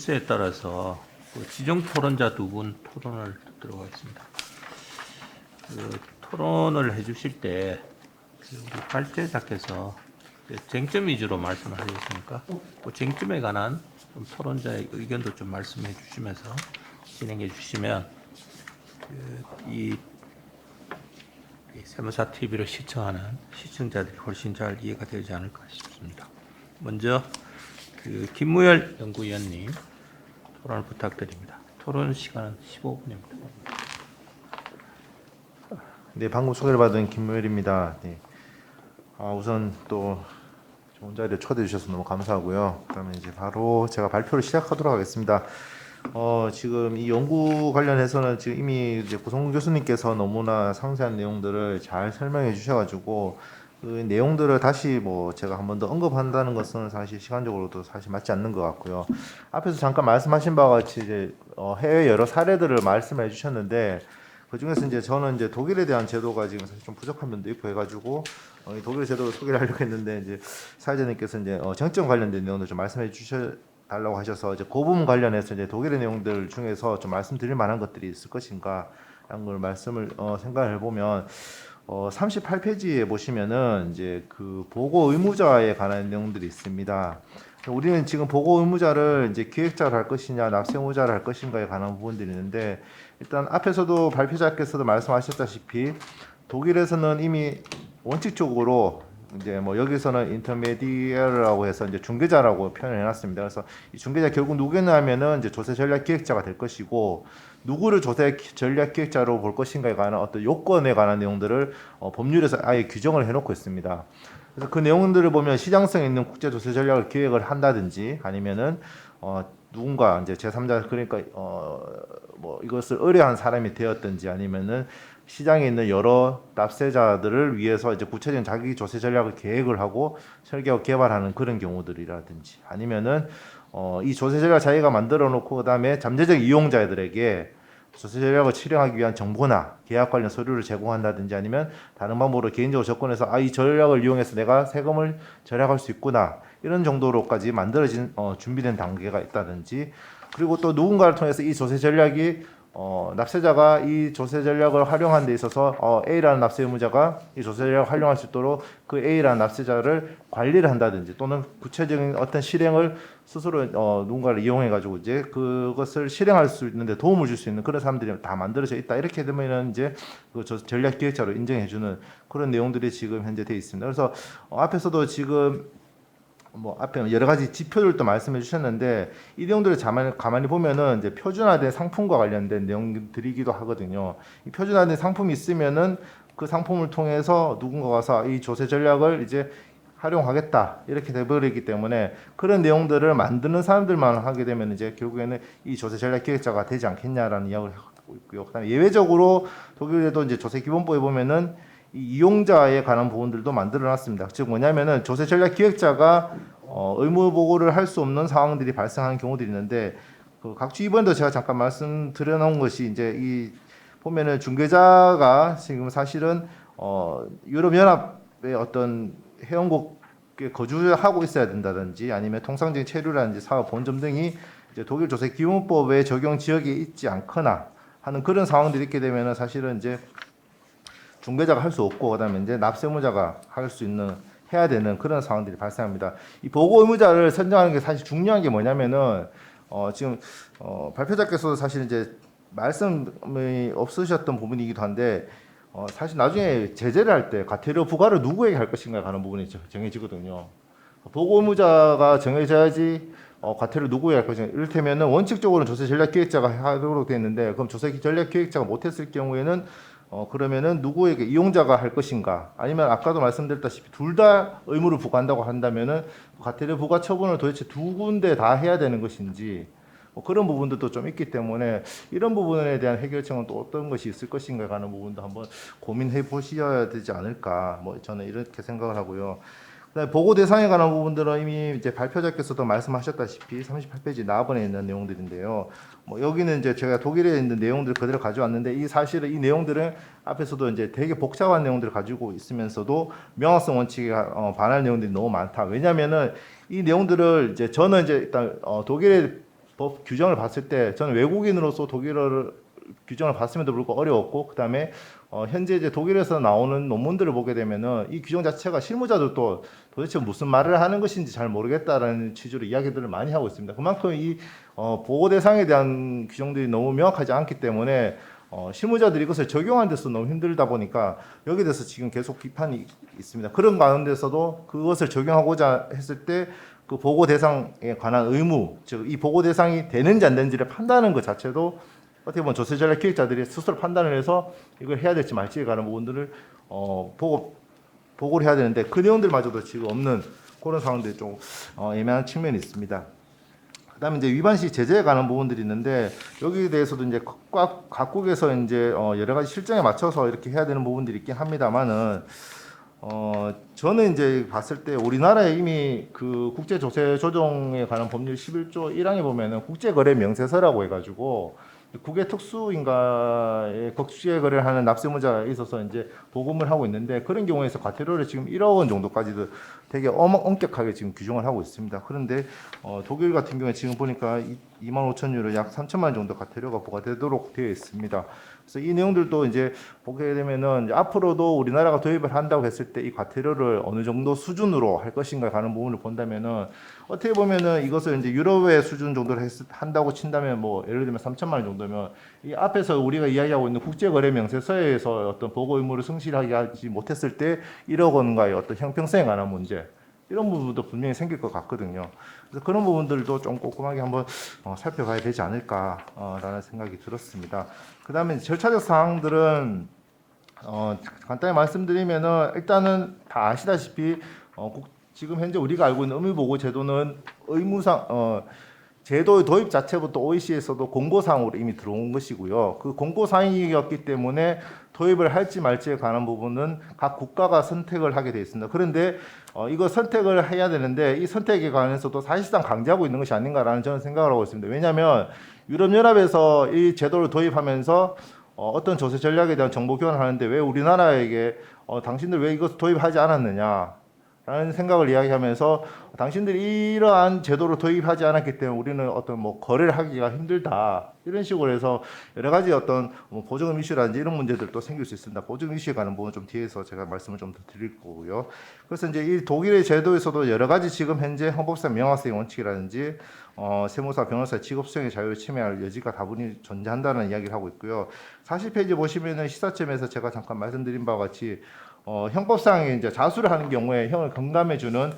순서에 따라서 그 지정 토론자 두 분 토론을 듣도록 하겠습니다. 그 토론을 해주실 때 우리 발제자께서 쟁점 위주로 말씀하셨으니까 그 쟁점에 관한 좀 토론자의 의견도 좀 말씀해 주시면서 진행해 주시면 이 세무사 TV를 시청하는 시청자들이 훨씬 잘 이해가 되지 않을까 싶습니다. 먼저 김무열 연구위원님 토론을 부탁드립니다. 토론 시간은 15분입니다. 네, 방금 소개를 받은 김무열입니다. 네. 우선 또 좋은 자리에 초대해 주셔서 너무 감사하고요. 그다음에 이제 바로 제가 발표를 시작하도록 하겠습니다. 지금 이 연구 관련해서는 지금 이미 이제 고성근 교수님께서 너무나 상세한 내용들을 잘 설명해 주셔가지고 그 내용들을 다시 제가 한 번 더 언급한다는 것은 사실 시간적으로도 사실 맞지 않는 것 같고요. 앞에서 잠깐 말씀하신 바와 같이 이제 해외 여러 사례들을 말씀해 주셨는데 그 중에서 이제 저는 이제 독일에 대한 제도가 지금 사실 좀 부족한 면도 있고 해가지고 이 독일 제도를 소개를 하려고 했는데 이제 사회자님께서 이제 정점 관련된 내용들 좀 말씀해 주셔달라고 하셔서 이제 그 부분 관련해서 이제 독일의 내용들 중에서 좀 말씀드릴 만한 것들이 있을 것인가 라는 걸 말씀을 생각을 해보면 38페이지에 보시면은 이제 그 보고 의무자에 관한 내용들이 있습니다. 우리는 지금 보고 의무자를 이제 기획자를 할 것이냐 납세 의무자를 할 것인가에 관한 부분들이 있는데 일단 앞에서도 발표자께서도 말씀하셨다시피 독일에서는 이미 원칙적으로 이제 여기서는 인터메디어라고 해서 이제 중개자라고 표현을 해놨습니다. 그래서 이 중개자 결국 누구냐면은 이제 조세 전략 기획자가 될 것이고 누구를 조세 전략 기획자로 볼 것인가에 관한 어떤 요건에 관한 내용들을 법률에서 아예 규정을 해놓고 있습니다. 그래서 그 내용들을 보면 시장성 있는 국제 조세 전략을 기획을 한다든지 아니면은 누군가 이제 제3자 그러니까 이것을 의뢰한 사람이 되었든지 아니면은 시장에 있는 여러 납세자들을 위해서 이제 구체적인 자기 조세 전략을 계획을 하고 설계하고 개발하는 그런 경우들이라든지 아니면은 이 조세 전략 자기가 만들어 놓고 그다음에 잠재적 이용자들에게 조세 전략을 실행하기 위한 정보나 계약 관련 서류를 제공한다든지 아니면 다른 방법으로 개인적으로 접근해서 이 전략을 이용해서 내가 세금을 절약할 수 있구나 이런 정도로까지 만들어진 준비된 단계가 있다든지 그리고 또 누군가를 통해서 이 조세 전략이 납세자가 이 조세 전략을 활용하는 데 있어서 A라는 납세 의무자가 이 조세 전략을 활용할 수 있도록 그 A라는 납세자를 관리를 한다든지 또는 구체적인 어떤 실행을 스스로 누군가를 이용해 가지고 이제 그것을 실행할 수 있는데 도움을 줄 수 있는 그런 사람들이 다 만들어져 있다. 이렇게 되면은 이제 그 전략 기획자로 인정해 주는 그런 내용들이 지금 현재 돼 있습니다. 그래서 앞에서도 지금 앞에 여러 가지 지표들도 말씀해 주셨는데 이 내용들을 가만히 보면은 이제 표준화된 상품과 관련된 내용들이기도 하거든요. 이 표준화된 상품이 있으면은 그 상품을 통해서 누군가가 와서 이 조세 전략을 이제 활용하겠다 이렇게 돼버리기 때문에 그런 내용들을 만드는 사람들만 하게 되면 이제 결국에는 이 조세 전략 기획자가 되지 않겠냐라는 이야기를 하고 있고요. 그다음에 예외적으로 독일에도 이제 조세 기본법에 보면은 이 이용자에 관한 부분들도 만들어놨습니다. 즉 뭐냐면은 조세 전략 기획자가 의무 보고를 할 수 없는 상황들이 발생하는 경우들이 있는데 그 각주 이번에도 제가 잠깐 말씀드려 놓은 것이 이제 이 보면은 중개자가 지금 사실은 유럽 연합의 어떤 회원국에 거주하고 있어야 된다든지 아니면 통상적인 체류라든지 사업 본점 등이 이제 독일 조세 기본법의 적용 지역에 있지 않거나 하는 그런 상황들이 있게 되면은 사실은 이제 중개자가 할 수 없고 그다음에 이제 납세의무자가 할 수 있는 해야 되는 그런 상황들이 발생합니다. 이 보고 의무자를 선정하는 게 사실 중요한 게 뭐냐면은 지금 발표자께서도 사실 이제 말씀이 없으셨던 부분이기도 한데 사실 나중에 제재를 할 때 과태료 부과를 누구에게 할 것인가 하는 부분이 정해지거든요. 보고 의무자가 정해져야지 과태료 누구에게 할 것인가. 이를테면은 원칙적으로는 조세 전략 기획자가 하도록 되어 있는데 그럼 조세 전략 기획자가 못했을 경우에는 그러면은 누구에게 이용자가 할 것인가 아니면 아까도 말씀드렸다시피 둘 다 의무를 부과한다고 한다면은 과태료 부과 처분을 도대체 두 군데 다 해야 되는 것인지 그런 부분들도 좀 있기 때문에 이런 부분에 대한 해결책은 또 어떤 것이 있을 것인가 하는 부분도 한번 고민해 보셔야 되지 않을까 저는 이렇게 생각을 하고요. 그다음에 보고 대상에 관한 부분들은 이미 이제 발표자께서도 말씀하셨다시피 38페이지 나번에 있는 내용들인데요. 여기는 이제 제가 독일에 있는 내용들 그대로 가져왔는데 이 사실은 이 내용들은 앞에서도 이제 되게 복잡한 내용들을 가지고 있으면서도 명확성 원칙에 반할 내용들이 너무 많다. 왜냐하면은 이 내용들을 이제 저는 이제 일단 독일의 법 규정을 봤을 때 저는 외국인으로서 독일어를 규정을 봤음에도 불구하고 어려웠고 그다음에 현재 이제 독일에서 나오는 논문들을 보게 되면은 이 규정 자체가 실무자들도 도대체 무슨 말을 하는 것인지 잘 모르겠다라는 취지로 이야기들을 많이 하고 있습니다. 그만큼 이 보호 대상에 대한 규정들이 너무 명확하지 않기 때문에 실무자들이 이것을 적용하는 데서 너무 힘들다 보니까 여기에 대해서 지금 계속 비판이 있습니다. 그런 가운데서도 그것을 적용하고자 했을 때 그 보고 대상에 관한 의무, 즉 이 보고 대상이 되는지 안 되는지를 판단하는 것 자체도 어떻게 보면 조세 전략 기획자들이 스스로 판단을 해서 이걸 해야 될지 말지에 관한 부분들을 보고를 해야 되는데 그 내용들마저도 지금 없는 그런 상황들이 좀 애매한 측면이 있습니다. 그다음에 이제 위반 시 제재에 관한 부분들이 있는데 여기에 대해서도 이제 각국에서 이제 여러 가지 실정에 맞춰서 이렇게 해야 되는 부분들이 있긴 합니다만은 저는 이제 봤을 때 우리나라에 이미 그 국제 조세 조정에 관한 법률 11조 1항에 보면은 국제거래 명세서라고 해가지고 국외 특수인가에 국제 거래를 하는 납세무자에 있어서 이제 보금을 하고 있는데 그런 경우에서 과태료를 지금 1억 원 정도까지도 되게 엄격하게 지금 규정을 하고 있습니다. 그런데 독일 같은 경우에 지금 보니까 25,000유로 약 3천만 원 정도 과태료가 부과되도록 되어 있습니다. 그래서 이 내용들도 이제 보게 되면은 이제 앞으로도 우리나라가 도입을 한다고 했을 때 이 과태료를 어느 정도 수준으로 할 것인가 가는 부분을 본다면은 어떻게 보면은 이것을 이제 유럽의 수준 정도로 한다고 친다면 뭐 예를 들면 3천만 원 정도면 이 앞에서 우리가 이야기하고 있는 국제거래 명세서에서 어떤 보고 의무를 성실하게 하지 못했을 때 1억 원과의 어떤 형평성에 관한 문제 이런 부분도 분명히 생길 것 같거든요. 그래서 그런 부분들도 좀 꼼꼼하게 한번 살펴봐야 되지 않을까라는 생각이 들었습니다. 그다음에 절차적 사항들은 간단히 말씀드리면은 일단은 다 아시다시피 지금 현재 우리가 알고 있는 의무보고 제도는 의무상 제도의 도입 자체부터 OEC에서도 공고사항으로 이미 들어온 것이고요. 그 공고사항이었기 때문에 도입을 할지 말지에 관한 부분은 각 국가가 선택을 하게 되어 있습니다. 그런데 이거 선택을 해야 되는데 이 선택에 관해서도 사실상 강제하고 있는 것이 아닌가라는 저는 생각을 하고 있습니다. 왜냐하면 유럽연합에서 이 제도를 도입하면서 어떤 조세 전략에 대한 정보 교환을 하는데 왜 우리나라에게 당신들 왜 이것 도입하지 않았느냐 라는 생각을 이야기하면서 당신들이 이러한 제도를 도입하지 않았기 때문에 우리는 어떤 뭐 거래를 하기가 힘들다 이런 식으로 해서 여러 가지 어떤 보증금 이슈라든지 이런 문제들도 생길 수 있습니다. 보증금 이슈에 관한 부분은 좀 뒤에서 제가 말씀을 좀 더 드릴 거고요. 그래서 이제 이 독일의 제도에서도 여러 가지 지금 현재 헌법상 명확성의 원칙이라든지 세무사, 변호사 직업 수행의 자유를 침해할 여지가 다분히 존재한다는 이야기를 하고 있고요. 40페이지 보시면은 시사점에서 제가 잠깐 말씀드린 바와 같이 형법상에 이제 자수를 하는 경우에 형을 경감해주는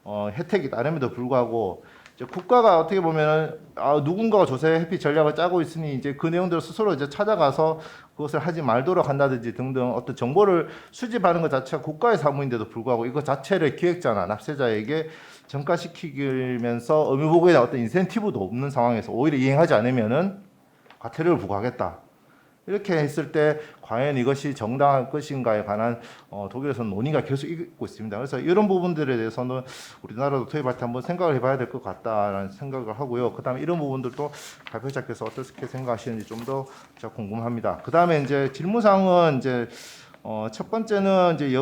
혜택이 따름에도 불구하고 이제 국가가 어떻게 보면은 누군가가 조세 회피 전략을 짜고 있으니 이제 그 내용들을 스스로 이제 찾아가서 그것을 하지 말도록 한다든지 등등 어떤 정보를 수집하는 것 자체가 국가의 사무인데도 불구하고 이거 자체를 기획자나 납세자에게 전가시키면서 의무보고에 대한 어떤 인센티브도 없는 상황에서 오히려 이행하지 않으면은 과태료를 부과하겠다. 이렇게 했을 때 과연 이것이 정당한 것인가에 관한 독일에서는 논의가 계속 있고 있습니다. 그래서 이런 부분들에 대해서는 우리나라도 도입할 때 한번 생각을 해봐야 될 것 같다라는 생각을 하고요. 그다음에 이런 부분들도 발표자께서 어떻게 생각하시는지 좀 더 제가 궁금합니다. 그다음에 이제 질문사항은 이제 첫 번째는 이제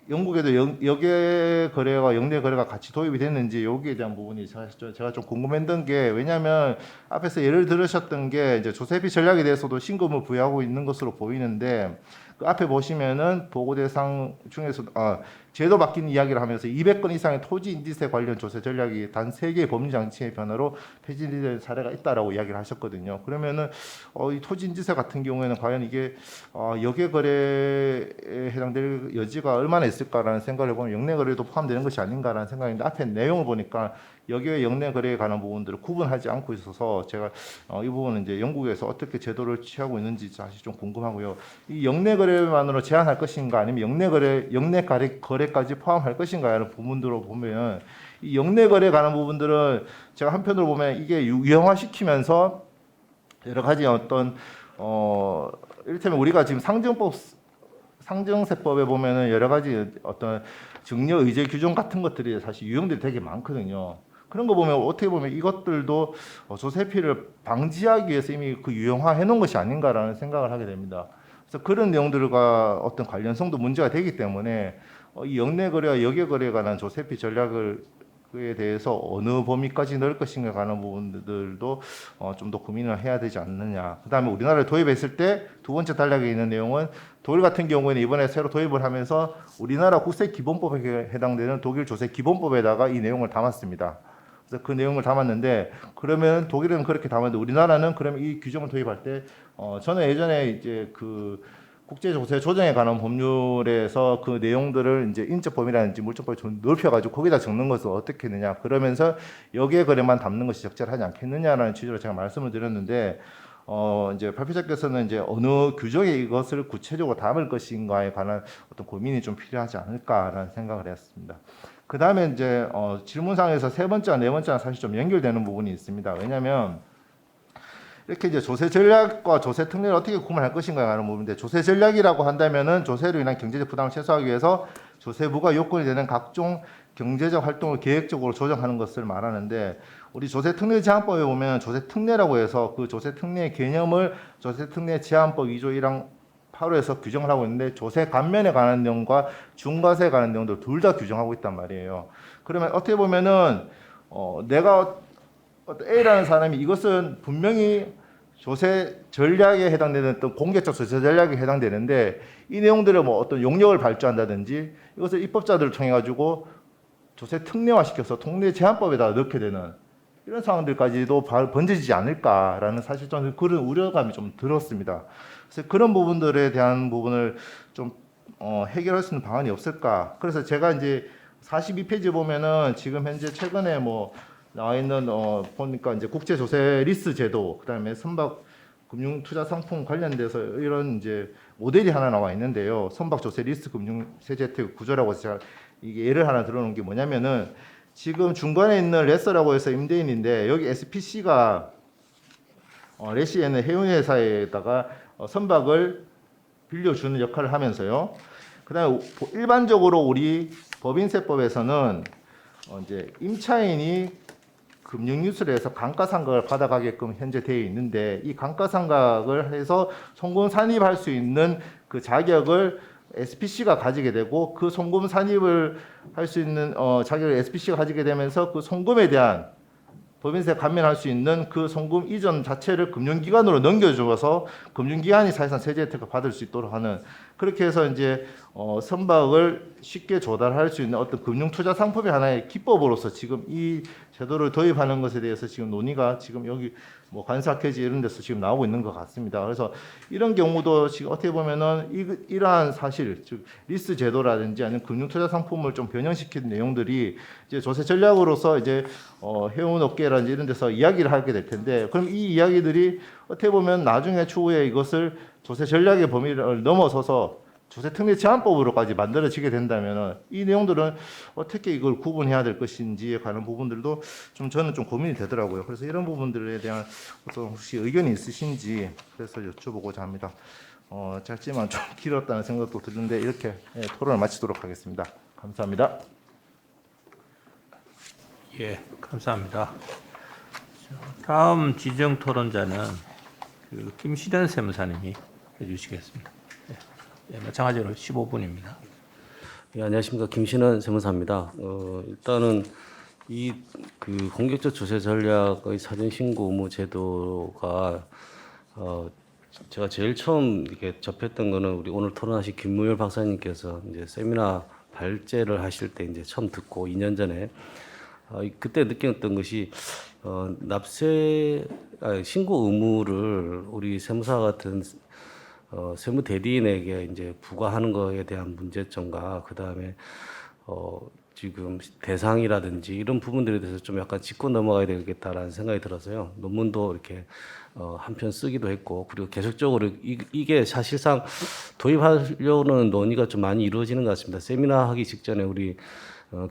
영국에도 역외 거래와 역내 거래가 같이 도입이 됐는지 여기에 대한 부분이 제가 좀 궁금했던 게 왜냐하면 앞에서 예를 들으셨던 게 이제 조세피 전략에 대해서도 신금을 부여하고 있는 것으로 보이는데 그 앞에 보시면은 보고 대상 중에서 제도 바뀐 이야기를 하면서 200건 이상의 토지 인지세 관련 조세 전략이 단 3개의 법률 장치의 변화로 폐지된 사례가 있다라고 이야기를 하셨거든요. 그러면은 이 토지 인지세 같은 경우에는 과연 이게 역외 거래에 해당될 여지가 얼마나 있을까라는 생각을 해보면 역내 거래도 포함되는 것이 아닌가라는 생각인데 앞에 내용을 보니까 역외 역내 거래에 관한 부분들을 구분하지 않고 있어서 제가 이 부분은 이제 영국에서 어떻게 제도를 취하고 있는지 사실 좀 궁금하고요. 이 역내 거래만으로 제한할 것인가 아니면 역내 거래까지 포함할 것인가라는 부분들로 보면 이 역내 거래에 관한 부분들은 제가 한편으로 보면 이게 유형화시키면서 여러 가지 어떤 이를테면 우리가 지금 상정세법에 보면은 여러 가지 어떤 증여 의제 규정 같은 것들이 사실 유형들이 되게 많거든요. 그런 거 보면 어떻게 보면 이것들도 조세 회피를 방지하기 위해서 이미 그 유형화해 놓은 것이 아닌가라는 생각을 하게 됩니다. 그래서 그런 내용들과 어떤 관련성도 문제가 되기 때문에 이 역내 거래와 역외 거래에 관한 조세 회피 전략을 그에 대해서 어느 범위까지 넣을 것인가 하는 부분들도 좀 더 고민을 해야 되지 않느냐. 그다음에 우리나라에 도입했을 때 두 번째 단락에 있는 내용은 독일 같은 경우에는 이번에 새로 도입을 하면서 우리나라 국세 기본법에 해당되는 독일 조세 기본법에다가 이 내용을 담았습니다. 그래서 그 내용을 담았는데 그러면 독일은 그렇게 담았는데 우리나라는 그러면 이 규정을 도입할 때 저는 예전에 이제 그 국제조세 조정에 관한 법률에서 그 내용들을 이제 인적 범위라든지 물적 범위 좀 넓혀가지고 거기다 적는 것은 어떻게 했느냐 그러면서 여기에 거래만 담는 것이 적절하지 않겠느냐라는 취지로 제가 말씀을 드렸는데 이제 발표자께서는 이제 어느 규정에 이것을 구체적으로 담을 것인가에 관한 어떤 고민이 좀 필요하지 않을까라는 생각을 했습니다. 그 다음에 이제 질문상에서 세 번째와 네 번째랑 사실 좀 연결되는 부분이 있습니다. 왜냐하면 이렇게 이제 조세 전략과 조세 특례를 어떻게 구분할 것인가에 관한 부분인데 조세 전략이라고 한다면은 조세로 인한 경제적 부담을 최소화하기 위해서 조세부가 요건이 되는 각종 경제적 활동을 계획적으로 조정하는 것을 말하는데 우리 조세 특례 제한법에 보면 조세 특례라고 해서 그 조세 특례의 개념을 조세 특례 제한법 2조 1항 8호에서 규정을 하고 있는데 조세 감면에 관한 내용과 중과세에 관한 내용들 둘 다 규정하고 있단 말이에요. 그러면 어떻게 보면은 내가 A라는 사람이 이것은 분명히 조세 전략에 해당되는 어떤 공개적 조세 전략에 해당되는데 이 내용들을 뭐 어떤 용역을 발주한다든지 이것을 입법자들을 통해 가지고 조세 특례화 시켜서 통례 제한법에다 넣게 되는 이런 상황들까지도 번져지지 않을까라는 사실 저는 그런 우려감이 좀 들었습니다. 그래서 그런 부분들에 대한 부분을 좀 해결할 수 있는 방안이 없을까. 그래서 제가 이제 42페이지 보면은 지금 현재 최근에 뭐 나와 있는 보니까 이제 국제 조세 리스 제도 그다음에 선박 금융 투자 상품 관련돼서 이런 이제 모델이 하나 나와 있는데요. 선박 조세 리스 금융 세제 혜택 구조라고 해서 제가 이게 예를 하나 들어놓은 게 뭐냐면은 지금 중간에 있는 레서라고 해서 임대인인데 여기 SPC가 레시에는 해운회사에다가 선박을 빌려주는 역할을 하면서요. 그다음에 일반적으로 우리 법인세법에서는 이제 임차인이 금융유술에서 감가상각을 받아가게끔 현재 되어 있는데 이 감가상각을 해서 송금 산입할 수 있는 그 자격을 SPC가 가지게 되고 그 송금 산입을 할 수 있는 자격을 SPC가 가지게 되면서 그 송금에 대한 법인세 감면할 수 있는 그 송금 이전 자체를 금융기관으로 넘겨줘서 금융기관이 사실상 세제 혜택을 받을 수 있도록 하는 그렇게 해서 이제 선박을 쉽게 조달할 수 있는 어떤 금융투자 상품의 하나의 기법으로서 지금 이 제도를 도입하는 것에 대해서 지금 논의가 지금 여기 뭐 관사캐지 이런 데서 지금 나오고 있는 것 같습니다. 그래서 이런 경우도 지금 어떻게 보면은 이러한 사실 즉 리스 제도라든지 아니면 금융투자 상품을 좀 변형시킨 내용들이 이제 조세 전략으로서 이제 해운업계라든지 이런 데서 이야기를 하게 될 텐데 그럼 이 이야기들이 어떻게 보면 나중에 추후에 이것을 조세 전략의 범위를 넘어서서 조세 특례 제한법으로까지 만들어지게 된다면 이 내용들은 어떻게 이걸 구분해야 될 것인지에 관한 부분들도 좀 저는 좀 고민이 되더라고요. 그래서 이런 부분들에 대한 어떤 혹시 의견이 있으신지 그래서 여쭤보고자 합니다. 짧지만 좀 길었다는 생각도 드는데 이렇게 토론을 마치도록 하겠습니다. 감사합니다. 예, 감사합니다. 다음 지정 토론자는 그 김시련 세무사님이 해주시겠습니다. 예, 마찬가지로 15분입니다. 예, 안녕하십니까. 김신원 세무사입니다. 일단은 이 그 공격적 조세 전략의 사전 신고 의무 제도가 제가 제일 처음 이렇게 접했던 거는 우리 오늘 토론하신 김무열 박사님께서 이제 세미나 발제를 하실 때 이제 처음 듣고 2년 전에 그때 느꼈던 것이 신고 의무를 우리 세무사 같은 세무 대리인에게 이제 부과하는 거에 대한 문제점과 그 다음에 지금 대상이라든지 이런 부분들에 대해서 좀 약간 짚고 넘어가야 되겠다라는 생각이 들어서요. 논문도 이렇게 한 편 쓰기도 했고 그리고 계속적으로 이게 사실상 도입하려는 논의가 좀 많이 이루어지는 것 같습니다. 세미나 하기 직전에 우리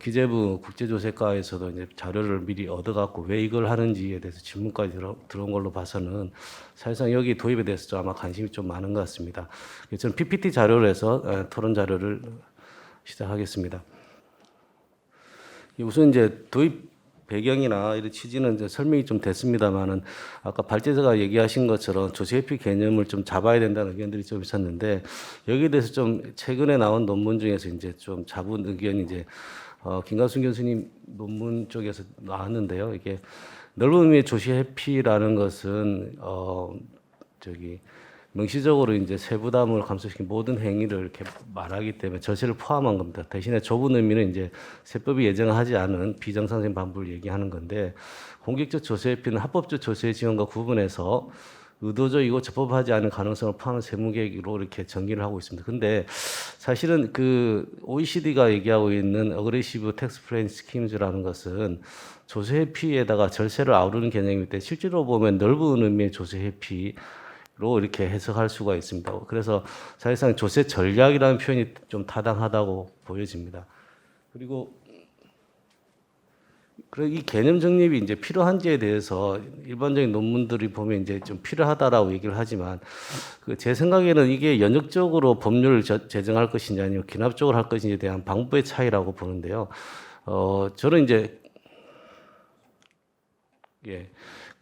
기재부 국제조세과에서도 이제 자료를 미리 얻어갖고 왜 이걸 하는지에 대해서 질문까지 들어온 걸로 봐서는 사실상 여기 도입에 대해서 좀 아마 관심이 좀 많은 것 같습니다. 그래서 저는 PPT 자료를 해서 토론 자료를 시작하겠습니다. 우선 이제 도입 배경이나 이런 취지는 이제 설명이 좀 됐습니다만은 아까 발제자가 얘기하신 것처럼 조세회피 개념을 좀 잡아야 된다는 의견들이 좀 있었는데 여기에 대해서 좀 최근에 나온 논문 중에서 이제 좀 잡은 의견이 이제 김관순 교수님 논문 쪽에서 나왔는데요. 이게 넓은 의미의 조시 회피라는 것은 저기 명시적으로 이제 세부담을 감소시킨 모든 행위를 이렇게 말하기 때문에 절세를 포함한 겁니다. 대신에 좁은 의미는 이제 세법이 예정하지 않은 비정상적인 반부를 얘기하는 건데, 공격적 조세 회피는 합법적 조세 지원과 구분해서 의도적이고 적법하지 않은 가능성을 포함한 세무계획으로 이렇게 정의를 하고 있습니다. 근데 사실은 그 OECD가 얘기하고 있는 어그레시브 텍스 플랜 스킴즈라는 것은 조세 회피에다가 절세를 아우르는 개념이기 때문에 실제로 보면 넓은 의미의 조세 회피로 이렇게 해석할 수가 있습니다. 그래서 사실상 조세 전략이라는 표현이 좀 타당하다고 보여집니다. 그리고 이 개념 정립이 이제 필요한지에 대해서 일반적인 논문들이 보면 이제 좀 필요하다라고 얘기를 하지만, 제 생각에는 이게 연역적으로 법률을 제정할 것인지 아니면 기납적으로 할 것인지에 대한 방법의 차이라고 보는데요. 저는 이제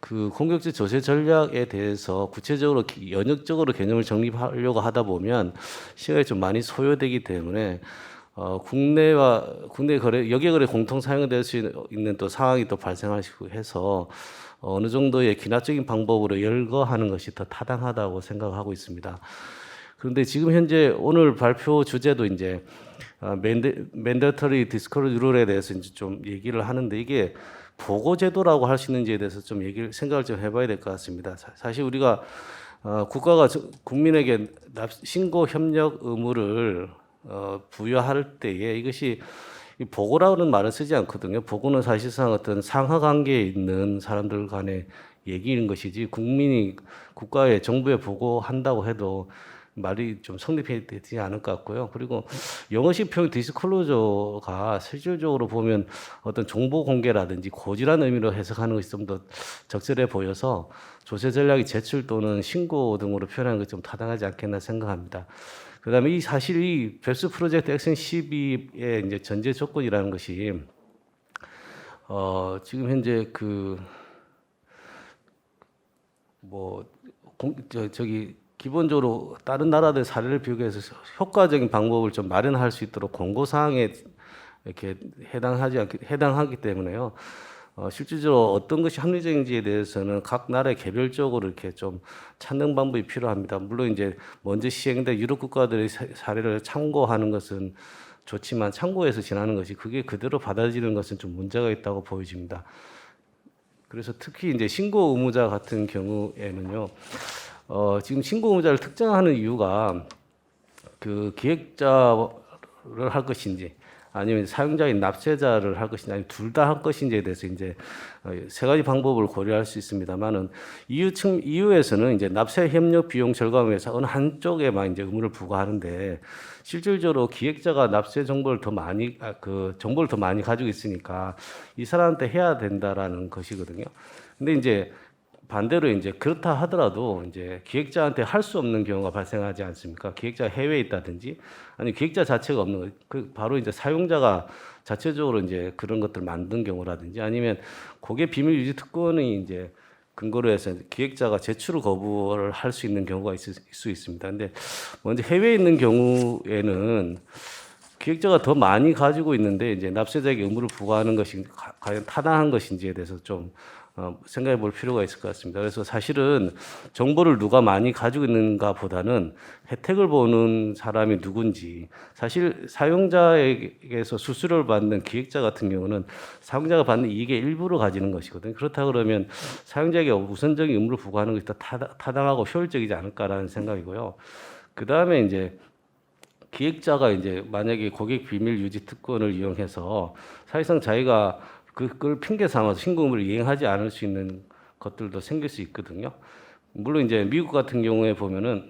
그 공격적 조세 전략에 대해서 구체적으로 연역적으로 개념을 정립하려고 하다 보면 시간이 좀 많이 소요되기 때문에 국내 거래, 여기에 거래 공통 사용될 수 있는 또 상황이 또 발생하시고 해서 어느 정도의 기나적인 방법으로 열거하는 것이 더 타당하다고 생각하고 있습니다. 그런데 지금 현재 오늘 발표 주제도 이제 mandatory disclosure 룰에 대해서 이제 좀 얘기를 하는데, 이게 보고 제도라고 할 수 있는지에 대해서 좀 생각을 좀 해봐야 될 것 같습니다. 사실 우리가 국가가 국민에게 신고 협력 의무를 부여할 때에 이것이 보고라는 말을 쓰지 않거든요. 보고는 사실상 어떤 상하 관계에 있는 사람들 간의 얘기인 것이지, 국민이 국가에 정부에 보고한다고 해도 말이 좀 성립되지 않을 것 같고요. 그리고 영어식 표현 디스클로저가 실질적으로 보면 어떤 정보 공개라든지 고지란 의미로 해석하는 것이 좀 더 적절해 보여서 조세 전략이 제출 또는 신고 등으로 표현하는 것이 좀 타당하지 않겠나 생각합니다. 그다음에 사실 이 벨스 프로젝트 액션 12의 이제 전제 조건이라는 것이 지금 현재 기본적으로 다른 나라들 사례를 비교해서 효과적인 방법을 좀 마련할 수 있도록 공고 사항에 이렇게 해당하기 때문에요. 실질적으로 어떤 것이 합리적인지에 대해서는 각 나라의 개별적으로 이렇게 좀 찾는 방법이 필요합니다. 물론 이제 먼저 시행된 유럽 국가들의 사례를 참고하는 것은 좋지만, 참고해서 지나는 것이 그게 그대로 받아들이는 것은 좀 문제가 있다고 보여집니다. 그래서 특히 이제 신고 의무자 같은 경우에는요, 지금 신고 의무자를 특정하는 이유가 그 기획자를 할 것인지 아니면 사용자인 납세자를 할 것인지 아니면 둘 다 할 것인지에 대해서 이제 세 가지 방법을 고려할 수 있습니다만은, EU에서는 이제 납세 협력 비용 절감에서 어느 한쪽에만 이제 의무를 부과하는데, 실질적으로 기획자가 납세 정보를 더 많이 정보를 더 많이 가지고 있으니까 이 사람한테 해야 된다라는 것이거든요. 근데 이제 반대로 이제 그렇다 하더라도 이제 기획자한테 할 수 없는 경우가 발생하지 않습니까? 기획자가 해외에 있다든지 아니 기획자 자체가 없는 거, 바로 이제 사용자가 자체적으로 이제 그런 것들 만든 경우라든지 아니면 고객 비밀 유지 특권이 이제 근거로 해서 기획자가 제출을 거부를 할 수 있는 경우가 있을 수 있습니다. 근데 먼저 해외에 있는 경우에는 기획자가 더 많이 가지고 있는데 이제 납세자에게 의무를 부과하는 것이 과연 타당한 것인지에 대해서 좀 생각해 볼 필요가 있을 것 같습니다. 그래서 사실은 정보를 누가 많이 가지고 있는가 보다는 혜택을 보는 사람이 누군지, 사실 사용자에게서 수수료를 받는 기획자 같은 경우는 사용자가 받는 이익의 일부를 가지는 것이거든요. 그렇다 그러면 사용자에게 우선적인 의무를 부과하는 것이 더 타당하고 효율적이지 않을까라는 생각이고요. 그 다음에 이제 기획자가 이제 만약에 고객 비밀 유지 특권을 이용해서 사실상 자기가 그걸 핑계 삼아서 신고의무를 이행하지 않을 수 있는 것들도 생길 수 있거든요. 물론 이제 미국 같은 경우에 보면은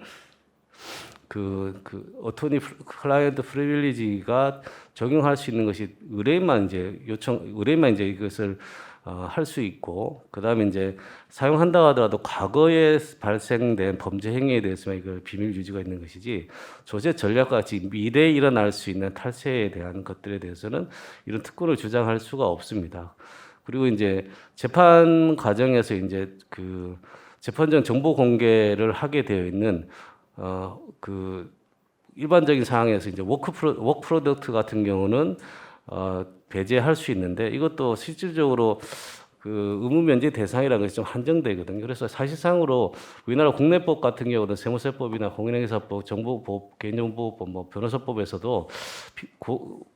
어토니 클라이언트 프리빌리지가 적용할 수 있는 것이 의뢰인만 이제 이것을 할 수 있고, 그 다음에 이제 사용한다 하더라도 과거에 발생된 범죄 행위에 대해서만 이걸 비밀 유지가 있는 것이지, 조세 전략과 같이 미래에 일어날 수 있는 탈세에 대한 것들에 대해서는 이런 특권을 주장할 수가 없습니다. 그리고 이제 재판 과정에서 이제 재판정 정보 공개를 하게 되어 있는 일반적인 상황에서 이제 워크 프로덕트 같은 경우는 배제할 수 있는데 이것도 실질적으로 그 의무 면제 대상이라는 것이 좀 한정되거든요. 그래서 사실상으로 우리나라 국내법 같은 경우는 세무세법이나 공인중개사법, 정보보호, 개인정보보호법, 뭐 변호사법에서도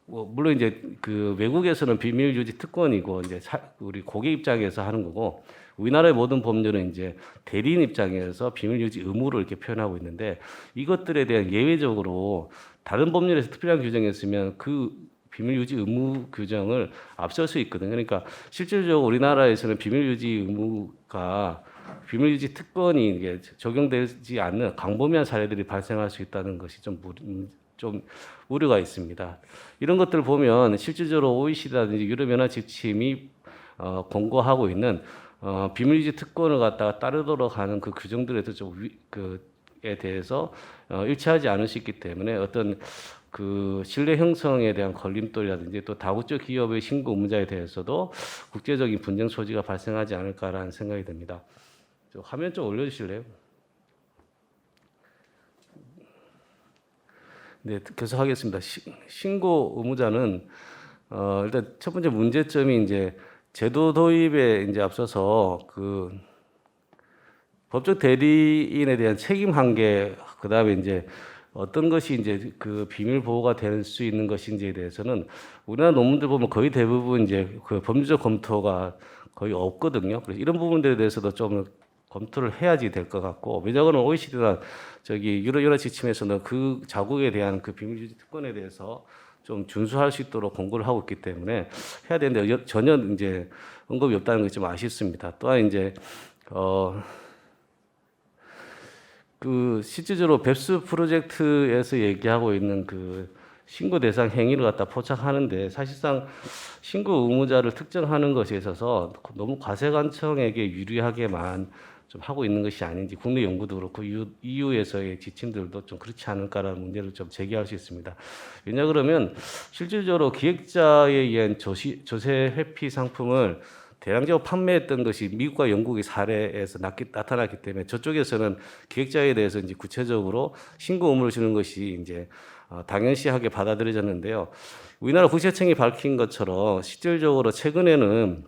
물론 이제 그 외국에서는 비밀 유지 특권이고 이제 우리 고객 입장에서 하는 거고 우리나라의 모든 법률은 이제 대리인 입장에서 비밀 유지 의무를 이렇게 표현하고 있는데 이것들에 대한 예외적으로 다른 법률에서 특별한 규정이 있으면 그 비밀 유지 의무 규정을 앞설 수 있거든요. 그러니까 실질적으로 우리나라에서는 비밀 유지 의무가 비밀 유지 특권이 이게 적용되지 않는 광범위한 사례들이 발생할 수 있다는 것이 좀 우려가 있습니다. 이런 것들을 보면 실질적으로 OECD라든지 유럽연합 지침이 권고하고 있는 비밀 유지 특권을 갖다가 따르도록 하는 그 규정들에도 에 대해서 일치하지 않을 수 있기 때문에 어떤 그 신뢰 형성에 대한 걸림돌이라든지 또 다국적 기업의 신고 의무자에 대해서도 국제적인 분쟁 소지가 발생하지 않을까라는 생각이 듭니다. 화면 좀 올려주실래요? 네, 계속하겠습니다. 신고 의무자는 일단 첫 번째 문제점이 이제 제도 도입에 이제 앞서서 그 법적 대리인에 대한 책임 한계, 그다음에 이제 어떤 것이 이제 그 비밀 보호가 될 수 있는 것인지에 대해서는 우리나라 논문들 보면 거의 대부분 이제 그 법률적 검토가 거의 없거든요. 그래서 이런 부분들에 대해서도 좀 검토를 해야지 될 것 같고, 왜냐하면 OECD나 저기 유럽연합 지침에서는 그 자국에 대한 그 비밀 유지 특권에 대해서 좀 준수할 수 있도록 권고를 하고 있기 때문에 해야 되는데 전혀 이제 언급이 없다는 것이 좀 아쉽습니다. 또한 이제 그 실질적으로 뱁스 프로젝트에서 얘기하고 있는 그 신고 대상 행위를 갖다 포착하는데 사실상 신고 의무자를 특정하는 것에 있어서 너무 과세관청에게 유리하게만 좀 하고 있는 것이 아닌지 국내 연구도 그렇고 EU에서의 지침들도 좀 그렇지 않을까라는 문제를 좀 제기할 수 있습니다. 왜냐 그러면 실질적으로 기획자에 의한 조세 회피 상품을 대량적으로 판매했던 것이 미국과 영국의 사례에서 나타났기 때문에 저쪽에서는 기획자에 대해서 이제 구체적으로 신고 의무를 주는 것이 이제 당연시하게 받아들여졌는데요. 우리나라 국세청이 밝힌 것처럼 실질적으로 최근에는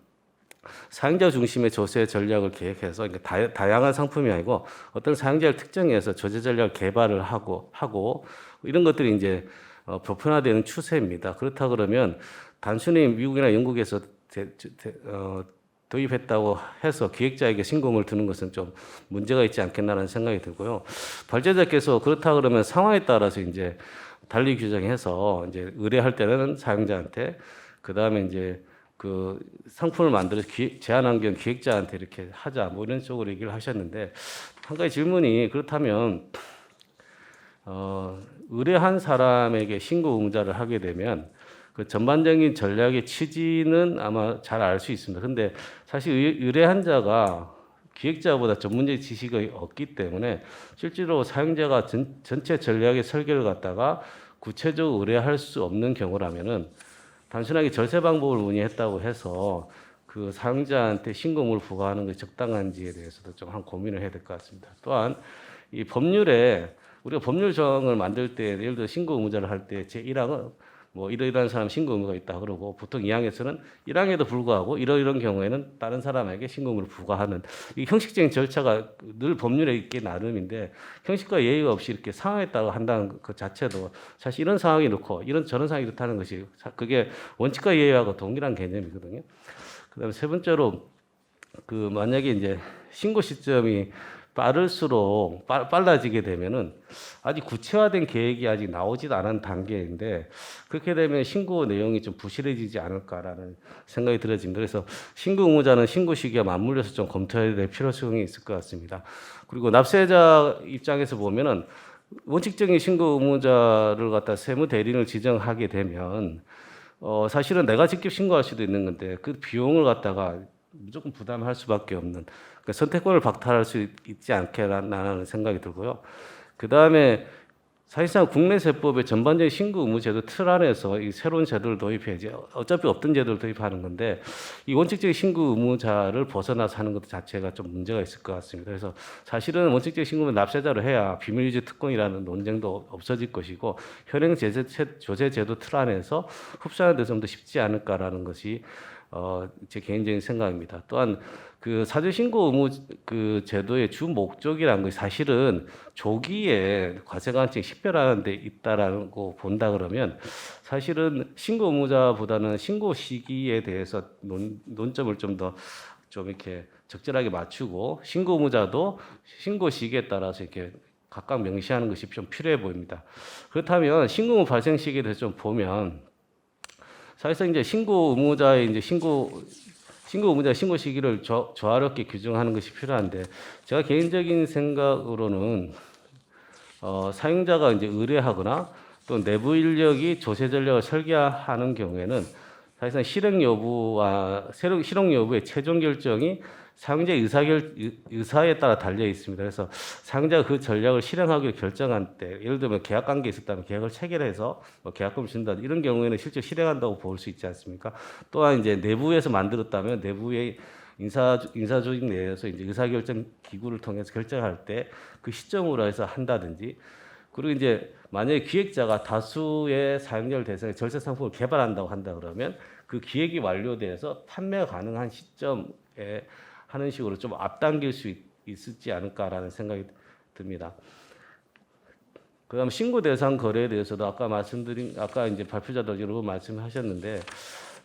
사용자 중심의 조세 전략을 계획해서 그러니까 다양한 상품이 아니고 어떤 사용자를 특정해서 조세 전략을 개발을 하고 이런 것들이 이제 보편화되는 추세입니다. 그렇다 그러면 단순히 미국이나 영국에서 도입했다고 해서 기획자에게 신고음을 두는 것은 좀 문제가 있지 않겠나라는 생각이 들고요. 발제자께서 그렇다 그러면 상황에 따라서 이제 달리 규정해서 이제 의뢰할 때는 사용자한테 그 다음에 이제 그 상품을 만들어서 제한환경 기획자한테 이렇게 하자 뭐 이런 쪽으로 얘기를 하셨는데 한 가지 질문이 그렇다면 의뢰한 사람에게 신고 의무자를 하게 되면 그 전반적인 전략의 취지는 아마 잘 알 수 있습니다. 근데 사실 의뢰한 자가 기획자보다 전문적 지식이 없기 때문에 실제로 사용자가 전체 전략의 설계를 갖다가 구체적으로 의뢰할 수 없는 경우라면은 단순하게 절세 방법을 문의했다고 해서 그 사용자한테 신고물을 부과하는 것이 적당한지에 대해서도 좀 한 고민을 해야 될 것 같습니다. 또한 이 법률에 우리가 법률 조항을 만들 때 예를 들어 신고 의무자를 할 때 제1항은 뭐 이러이러한 사람 신고 의무가 있다 그러고 보통 2항에서는 1항에도 불구하고 이러이러한 경우에는 다른 사람에게 신고 의무를 부과하는 이 형식적인 절차가 늘 법률에 있게 나름인데 형식과 예의가 없이 이렇게 상황에 따라 한다는 그 자체도 사실 이런 상황이 놓고 이런 저런 상황이 그렇다는 것이 그게 원칙과 예의하고 동일한 개념이거든요. 그다음에 세 번째로 그 만약에 이제 신고 시점이 빠를수록 빨라지게 되면은 아직 구체화된 계획이 아직 나오지도 않은 단계인데 그렇게 되면 신고 내용이 좀 부실해지지 않을까라는 생각이 들어집니다. 그래서 신고 의무자는 신고 시기와 맞물려서 좀 검토해야 될 필요성이 있을 것 같습니다. 그리고 납세자 입장에서 보면은 원칙적인 신고 의무자를 갖다 세무 대리인을 지정하게 되면 사실은 내가 직접 신고할 수도 있는 건데 그 비용을 갖다가 무조건 부담할 수밖에 없는 그러니까 선택권을 박탈할 수 있지 않겠나라는 생각이 들고요. 그 다음에 사실상 국내 세법의 전반적인 신고 의무 제도 틀 안에서 이 새로운 제도를 도입해야지 어차피 없던 제도를 도입하는 건데 이 원칙적인 신고 의무자를 벗어나서 하는 것 자체가 좀 문제가 있을 것 같습니다. 그래서 사실은 원칙적인 신고는 납세자로 해야 비밀유지 특권이라는 논쟁도 없어질 것이고 현행 조세 제도 틀 안에서 흡수하는 데 좀 더 쉽지 않을까라는 것이 제 개인적인 생각입니다. 또한 그 사전 신고 의무 그 제도의 주 목적이라는 것이 사실은 조기에 과세관청이 식별하는 데 있다라고 본다 그러면 사실은 신고 의무자보다는 신고 시기에 대해서 논점을 좀 더 좀 이렇게 적절하게 맞추고 신고 의무자도 신고 시기에 따라서 이렇게 각각 명시하는 것이 좀 필요해 보입니다. 그렇다면 신고 의무 발생 시기에 대해서 좀 보면 사실상 이제 신고 의무자의 이제 신고 의무자 신고 시기를 조화롭게 규정하는 것이 필요한데 제가 개인적인 생각으로는 사용자가 이제 의뢰하거나 또 내부 인력이 조세 전략을 설계하는 경우에는 사실상 실행 여부의 최종 결정이 사용자의 의사에 따라 달려 있습니다. 그래서 사용자가 그 전략을 실행하기로 결정한 때, 예를 들면 계약 관계에 있었다면 계약을 체결해서 뭐 계약금을 준다 이런 경우에는 실제 실행한다고 볼 수 있지 않습니까? 또한 이제 내부에서 만들었다면 내부의 인사 조직 내에서 이제 의사결정 기구를 통해서 결정할 때 그 시점으로 해서 한다든지, 그리고 이제 만약에 기획자가 다수의 사용자를 대상에 절세 상품을 개발한다고 한다 그러면 그 기획이 완료돼서 판매가 가능한 시점에 하는 식으로 좀 앞당길 수 있지 않을까라는 생각이 듭니다. 그다음 신고 대상 거래에 대해서도 아까 이제 발표자도 여러 번 말씀하셨는데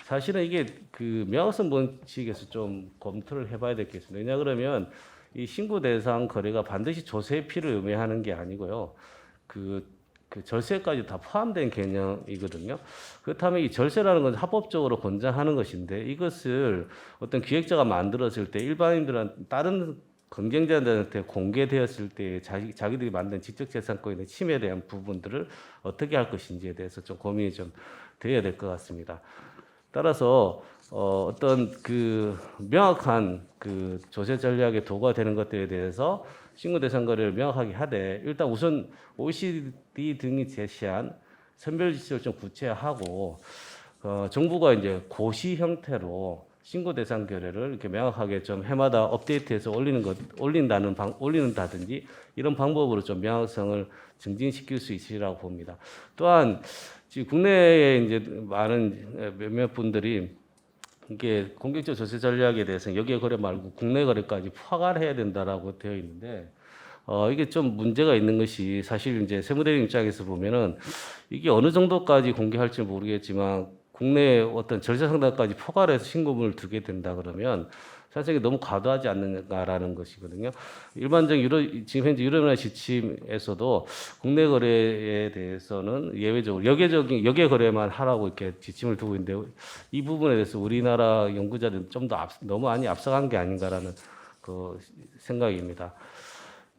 사실은 이게 그 명확성 원칙에서 좀 검토를 해봐야 되겠습니다. 왜냐 그러면 이 신고 대상 거래가 반드시 조세 피를 의미하는 게 아니고요. 그 절세까지 다 포함된 개념이거든요. 그렇다면 이 절세라는 건 합법적으로 권장하는 것인데 이것을 어떤 기획자가 만들었을 때 일반인들한테 다른 경쟁자들한테 공개되었을 때 자기들이 만든 지적재산권의 침해에 대한 부분들을 어떻게 할 것인지에 대해서 좀 고민이 좀 돼야 될 것 같습니다. 따라서 어떤 그 명확한 그 조세 전략의 도구가 되는 것들에 대해서 신고 대상 거래를 명확하게 하되 일단 우선 OECD 등이 제시한 선별 지수를 좀 구체화하고 정부가 이제 고시 형태로 신고 대상 거래를 이렇게 명확하게 좀 해마다 업데이트해서 올린다든지 이런 방법으로 좀 명확성을 증진시킬 수 있으리라고 봅니다. 또한 지금 국내에 이제 많은 몇몇 분들이 이게 공격적 조세 전략에 대해서 여기에 거래 말고 국내 거래까지 포괄 해야 된다라고 되어 있는데 이게 좀 문제가 있는 것이 사실 이제 세무대리 입장에서 보면은 이게 어느 정도까지 공개할지 모르겠지만 국내 어떤 절세 상단까지 포괄해서 신고문을 두게 된다 그러면 사실 너무 과도하지 않는가라는 것이거든요. 일반적인 지금 현재 유럽연합 지침에서도 국내 거래에 대해서는 예외적으로 역외 거래만 하라고 이렇게 지침을 두고 있는데 이 부분에 대해서 우리나라 연구자들은 좀 더 너무 많이 앞서간 게 아닌가라는 그 생각입니다.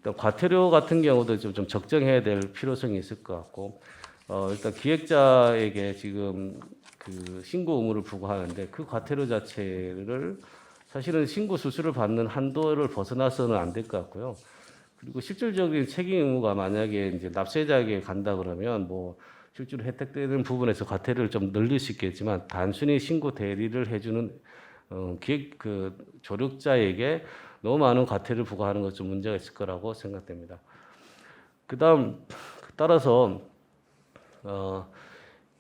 과태료 같은 경우도 좀 적정해야 될 필요성이 있을 것 같고 일단 기획자에게 지금 그 신고 의무를 부과하는데 그 과태료 자체를 사실은 신고 수수료 받는 한도를 벗어나서는 안 될 것 같고요. 그리고 실질적인 책임 의무가 만약에 이제 납세자에게 간다 그러면 뭐 실제로 혜택되는 부분에서 과태료를 좀 늘릴 수 있겠지만 단순히 신고 대리를 해주는 기획 그 조력자에게 너무 많은 과태료를 부과하는 것 좀 문제가 있을 거라고 생각됩니다. 그다음 따라서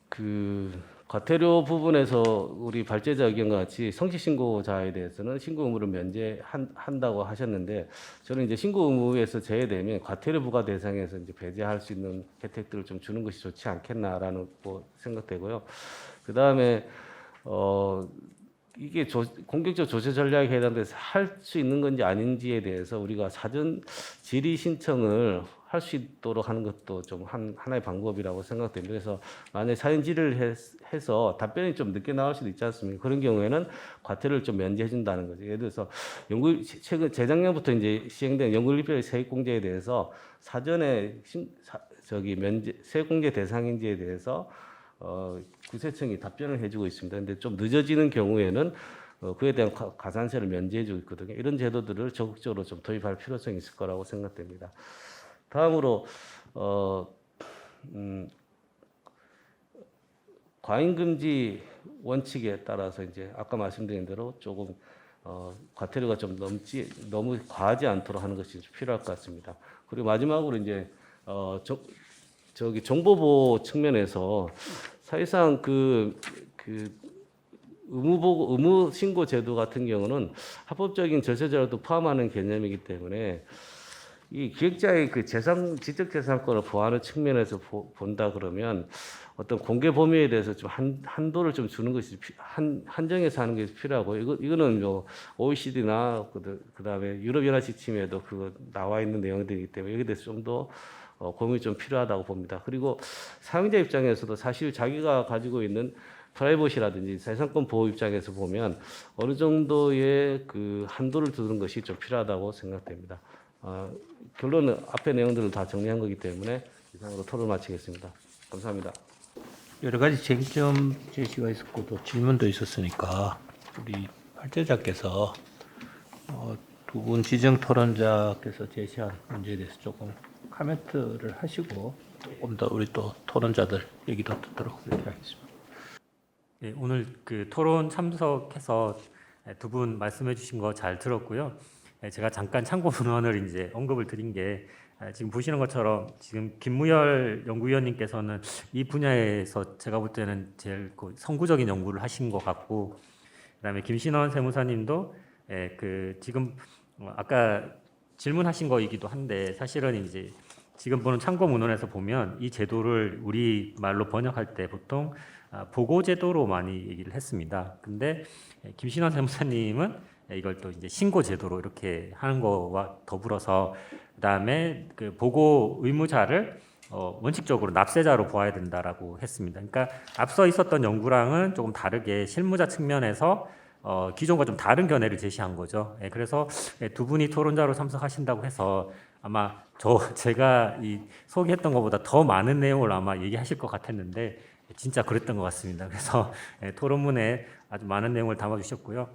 그 과태료 부분에서 우리 발제자 의견과 같이 성취 신고자에 대해서는 신고 의무를 면제한다고 하셨는데 저는 이제 신고 의무에서 제외되면 과태료 부과 대상에서 이제 배제할 수 있는 혜택들을 좀 주는 것이 좋지 않겠나라는 생각되고요. 그 다음에 이게 공격적 조세 전략에 해당돼서 할 수 있는 건지 아닌지에 대해서 우리가 사전 질의 신청을 할 수 있도록 하는 것도 좀 하나의 방법이라고 생각됩니다. 그래서 만약에 사전 질의를 해서 답변이 좀 늦게 나올 수도 있지 않습니까? 그런 경우에는 과태료를 좀 면제해 준다는 거죠. 예를 들어서 최근 재작년부터 이제 시행된 연구일별 세액공제에 대해서 사전에 세액공제 대상인지에 대해서 구세청이 답변을 해주고 있습니다. 근데 좀 늦어지는 경우에는 그에 대한 가산세를 면제해주고 있거든요. 이런 제도들을 적극적으로 좀 도입할 필요성이 있을 거라고 생각됩니다. 다음으로 과잉 금지 원칙에 따라서 이제 아까 말씀드린 대로 조금 과태료가 좀 너무 과하지 않도록 하는 것이 필요할 것 같습니다. 그리고 마지막으로 이제 저기 정보보호 측면에서 사실상 의무 신고 제도 같은 경우는 합법적인 절세자료도 포함하는 개념이기 때문에 이 기획자의 그 지적재산권을 보호하는 측면에서 본다 그러면 어떤 공개 범위에 대해서 좀 한도를 좀 주는 것이 한정해서 하는 게 필요하고 이거는 뭐 OECD나 그다음에 유럽연합 지침에도 그거 나와 있는 내용들이기 때문에 여기에 대해서 좀 더 고민이 좀 필요하다고 봅니다. 그리고 사용자 입장에서도 사실 자기가 가지고 있는 프라이버시라든지 재산권 보호 입장에서 보면 어느 정도의 그 한도를 두는 것이 좀 필요하다고 생각됩니다. 결론은 앞의 내용들을 다 정리한 거기 때문에 이상으로 토론을 마치겠습니다. 감사합니다. 여러 가지 쟁점 제시가 있었고 또 질문도 있었으니까 우리 발제자께서 두 분 지정 토론자께서 제시한 문제에 대해서 조금 코멘트를 하시고 조금 더 우리 또 토론자들 얘기도 듣도록 그렇게 하겠습니다. 네, 오늘 그 토론 참석해서 두 분 말씀해 주신 거 잘 들었고요. 제가 잠깐 참고 문헌을 이제 언급을 드린 게 지금 보시는 것처럼 지금 김무열 연구위원님께서는 이 분야에서 제가 볼 때는 제일 선구적인 연구를 하신 것 같고, 그다음에 김신원 세무사님도 그 지금 아까 질문하신 거이기도 한데 사실은 이제 지금 보는 참고 문헌에서 보면 이 제도를 우리 말로 번역할 때 보통 보고 제도로 많이 얘기를 했습니다. 근데 김신원 세무사님은 이걸 또 이제 신고 제도로 이렇게 하는 거와 더불어서 그다음에 그 보고 의무자를 원칙적으로 납세자로 보아야 된다라고 했습니다. 그러니까 앞서 있었던 연구랑은 조금 다르게 실무자 측면에서 기존과 좀 다른 견해를 제시한 거죠. 그래서 두 분이 토론자로 참석하신다고 해서 아마 제가 이 소개했던 것보다 더 많은 내용을 아마 얘기하실 것 같았는데 진짜 그랬던 것 같습니다. 그래서 토론문에 아주 많은 내용을 담아주셨고요.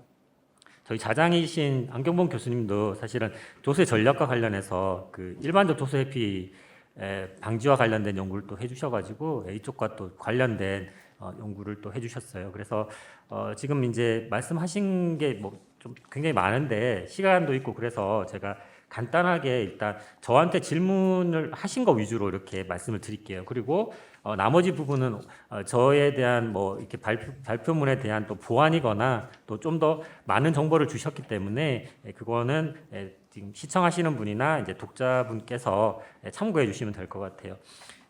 저희 자장이신 안경봉 교수님도 사실은 조세 전략과 관련해서 그 일반적 조세 회피 방지와 관련된 연구를 또 해주셔가지고 이쪽과 또 관련된 연구를 또 해주셨어요. 그래서 지금 이제 말씀하신 게 뭐 좀 굉장히 많은데 시간도 있고 그래서 제가 간단하게 일단 저한테 질문을 하신 거 위주로 이렇게 말씀을 드릴게요. 그리고 나머지 부분은 저에 대한 뭐 이렇게 발표문에 대한 또 보완이거나 또 좀 더 많은 정보를 주셨기 때문에 그거는 지금 시청하시는 분이나 이제 독자분께서 참고해 주시면 될 것 같아요.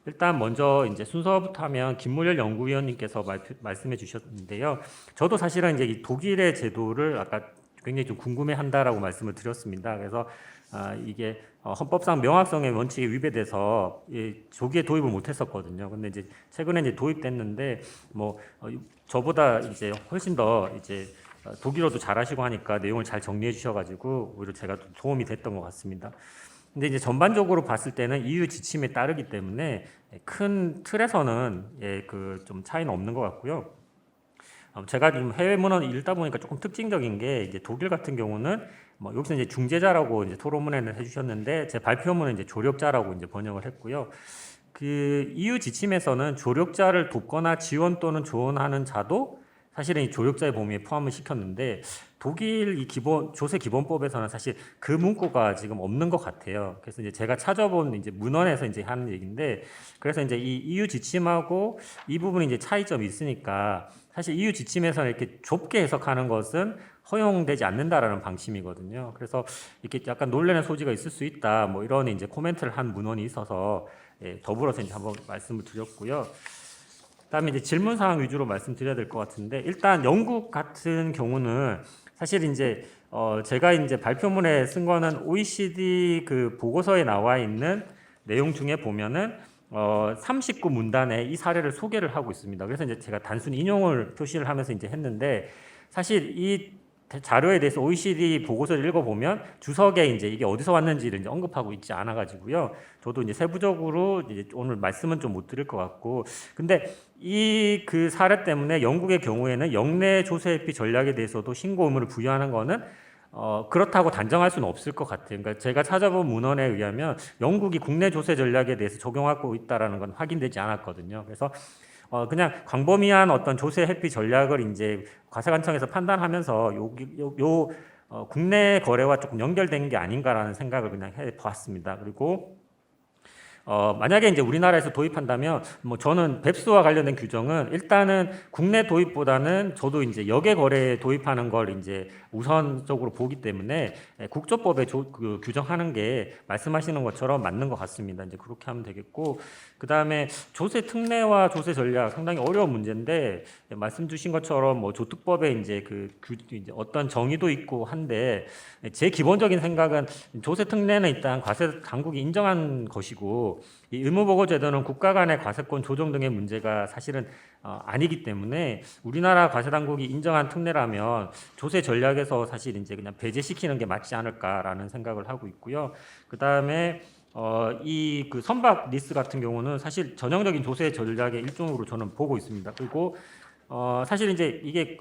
일단 먼저 이제 순서부터 하면 김무열 연구위원님께서 말씀해 주셨는데요. 저도 사실은 이제 이 독일의 제도를 아까 굉장히 좀 궁금해한다라고 말씀을 드렸습니다. 그래서 이게 헌법상 명확성의 원칙에 위배돼서 조기에 도입을 못했었거든요. 근데 이제 최근에 이제 도입됐는데 뭐 저보다 이제 훨씬 더 이제 독일어도 잘하시고 하니까 내용을 잘 정리해 주셔가지고 오히려 제가 좀 도움이 됐던 것 같습니다. 근데 이제 전반적으로 봤을 때는 EU 지침에 따르기 때문에 큰 틀에서는 그 좀 차이는 없는 것 같고요. 제가 좀 해외 문헌을 읽다 보니까 조금 특징적인 게 이제 독일 같은 경우는 뭐 여기서 이제 중재자라고 이제 토론문에는 해주셨는데 제 발표문은 이제 조력자라고 이제 번역을 했고요. 그 EU 지침에서는 조력자를 돕거나 지원 또는 조언하는 자도 사실은 이 조력자의 범위에 포함을 시켰는데 독일 이 조세 기본법에서는 사실 그 문구가 지금 없는 것 같아요. 그래서 이제 제가 찾아본 이제 문헌에서 이제 하는 얘기인데 그래서 이제 이 EU 지침하고 이 부분이 이제 차이점이 있으니까 사실 EU 지침에서는 이렇게 좁게 해석하는 것은 허용되지 않는다라는 방침이거든요. 그래서 이렇게 약간 논란의 소지가 있을 수 있다. 뭐 이런 이제 코멘트를 한 문헌이 있어서 더불어서 이제 한번 말씀을 드렸고요. 그다음에 이제 질문 사항 위주로 말씀드려야 될 것 같은데 일단 영국 같은 경우는 사실 이제 제가 이제 발표문에 쓴 거는 OECD 그 보고서에 나와 있는 내용 중에 보면은 39문단에 이 사례를 소개를 하고 있습니다. 그래서 이제 제가 단순히 인용을 표시를 하면서 이제 했는데 사실 이 자료에 대해서 OECD 보고서를 읽어보면 주석에 이제 이게 어디서 왔는지를 이제 언급하고 있지 않아가지고요. 저도 이제 세부적으로 이제 오늘 말씀은 좀 못 드릴 것 같고, 근데 이 그 사례 때문에 영국의 경우에는 영내 조세회피 전략에 대해서도 신고 의무를 부여하는 거는 그렇다고 단정할 수는 없을 것 같아요. 그러니까 제가 찾아본 문헌에 의하면 영국이 국내 조세 전략에 대해서 적용하고 있다라는 건 확인되지 않았거든요. 그래서 그냥 광범위한 어떤 조세 회피 전략을 이제 과세관청에서 판단하면서 국내 거래와 조금 연결된 게 아닌가라는 생각을 그냥 해봤습니다. 그리고 만약에 이제 우리나라에서 도입한다면 뭐 저는 뱁스와 관련된 규정은 일단은 국내 도입보다는 저도 이제 역외 거래에 도입하는 걸 이제 우선적으로 보기 때문에 국조법에 규정하는 게 말씀하시는 것처럼 맞는 것 같습니다. 이제 그렇게 하면 되겠고, 그 다음에 조세 특례와 조세 전략 상당히 어려운 문제인데 말씀 주신 것처럼 뭐 조특법에 이제 이제 어떤 정의도 있고 한데 제 기본적인 생각은 조세 특례는 일단 과세 당국이 인정한 것이고 이 의무보고제도는 국가 간의 과세권 조정 등의 문제가 사실은 아니기 때문에 우리나라 과세당국이 인정한 특례라면 조세 전략에서 사실 이제 그냥 배제시키는 게 맞지 않을까라는 생각을 하고 있고요. 그 다음에 이 선박 리스 같은 경우는 사실 전형적인 조세 전략의 일종으로 저는 보고 있습니다. 그리고 사실 이제 이게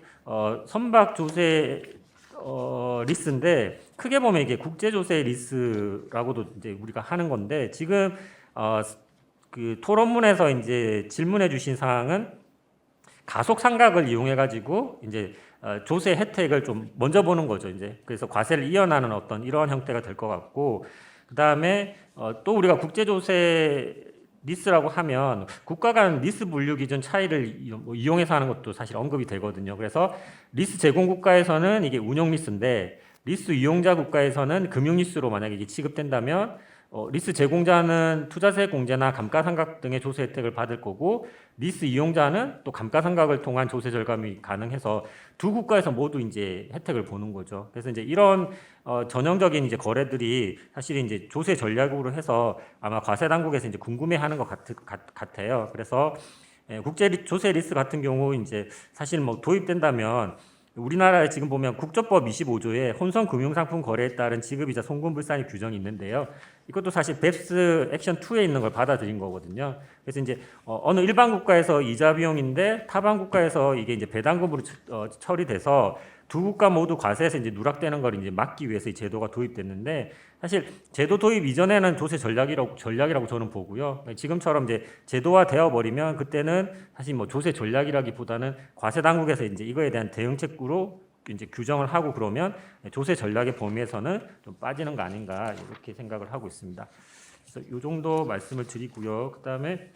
선박 조세 리스인데 크게 보면 이게 국제조세 리스라고도 이제 우리가 하는 건데 지금 토론문에서 이제 질문해 주신 사항은 가속 상각을 이용해 가지고 이제 조세 혜택을 좀 먼저 보는 거죠. 이제 그래서 과세를 이어나는 어떤 이러한 형태가 될 것 같고, 그 다음에 또 우리가 국제조세 리스라고 하면 국가 간 리스 분류 기준 차이를 이용해서 하는 것도 사실 언급이 되거든요. 그래서 리스 제공 국가에서는 이게 운용 리스인데 리스 이용자 국가에서는 금융 리스로 만약에 이게 취급된다면 리스 제공자는 투자세 공제나 감가상각 등의 조세 혜택을 받을 거고 리스 이용자는 또 감가상각을 통한 조세 절감이 가능해서 두 국가에서 모두 이제 혜택을 보는 거죠. 그래서 이제 이런 전형적인 이제 거래들이 사실 이제 조세 전략으로 해서 아마 과세 당국에서 이제 궁금해하는 것 같아요. 그래서 국제 조세 리스 같은 경우 이제 사실 뭐 도입된다면 우리나라에 지금 보면 국조법 25조에 혼성 금융상품 거래에 따른 지급이자 송금불산이 규정이 있는데요. 이것도 사실 뱁스 액션 2에 있는 걸 받아들인 거거든요. 그래서 이제 어느 일반 국가에서 이자 비용인데 타반 국가에서 이게 이제 배당금으로 처리돼서 두 국가 모두 과세에서 이제 누락되는 걸 이제 막기 위해서 이 제도가 도입됐는데 사실 제도 도입 이전에는 조세 전략이라고 저는 보고요. 지금처럼 이제 제도화 되어 버리면 그때는 사실 뭐 조세 전략이라기보다는 과세 당국에서 이제 이거에 대한 대응책으로 이제 규정을 하고 그러면 조세 전략의 범위에서는 좀 빠지는 거 아닌가 이렇게 생각을 하고 있습니다. 그래서 이 정도 말씀을 드리고요. 그다음에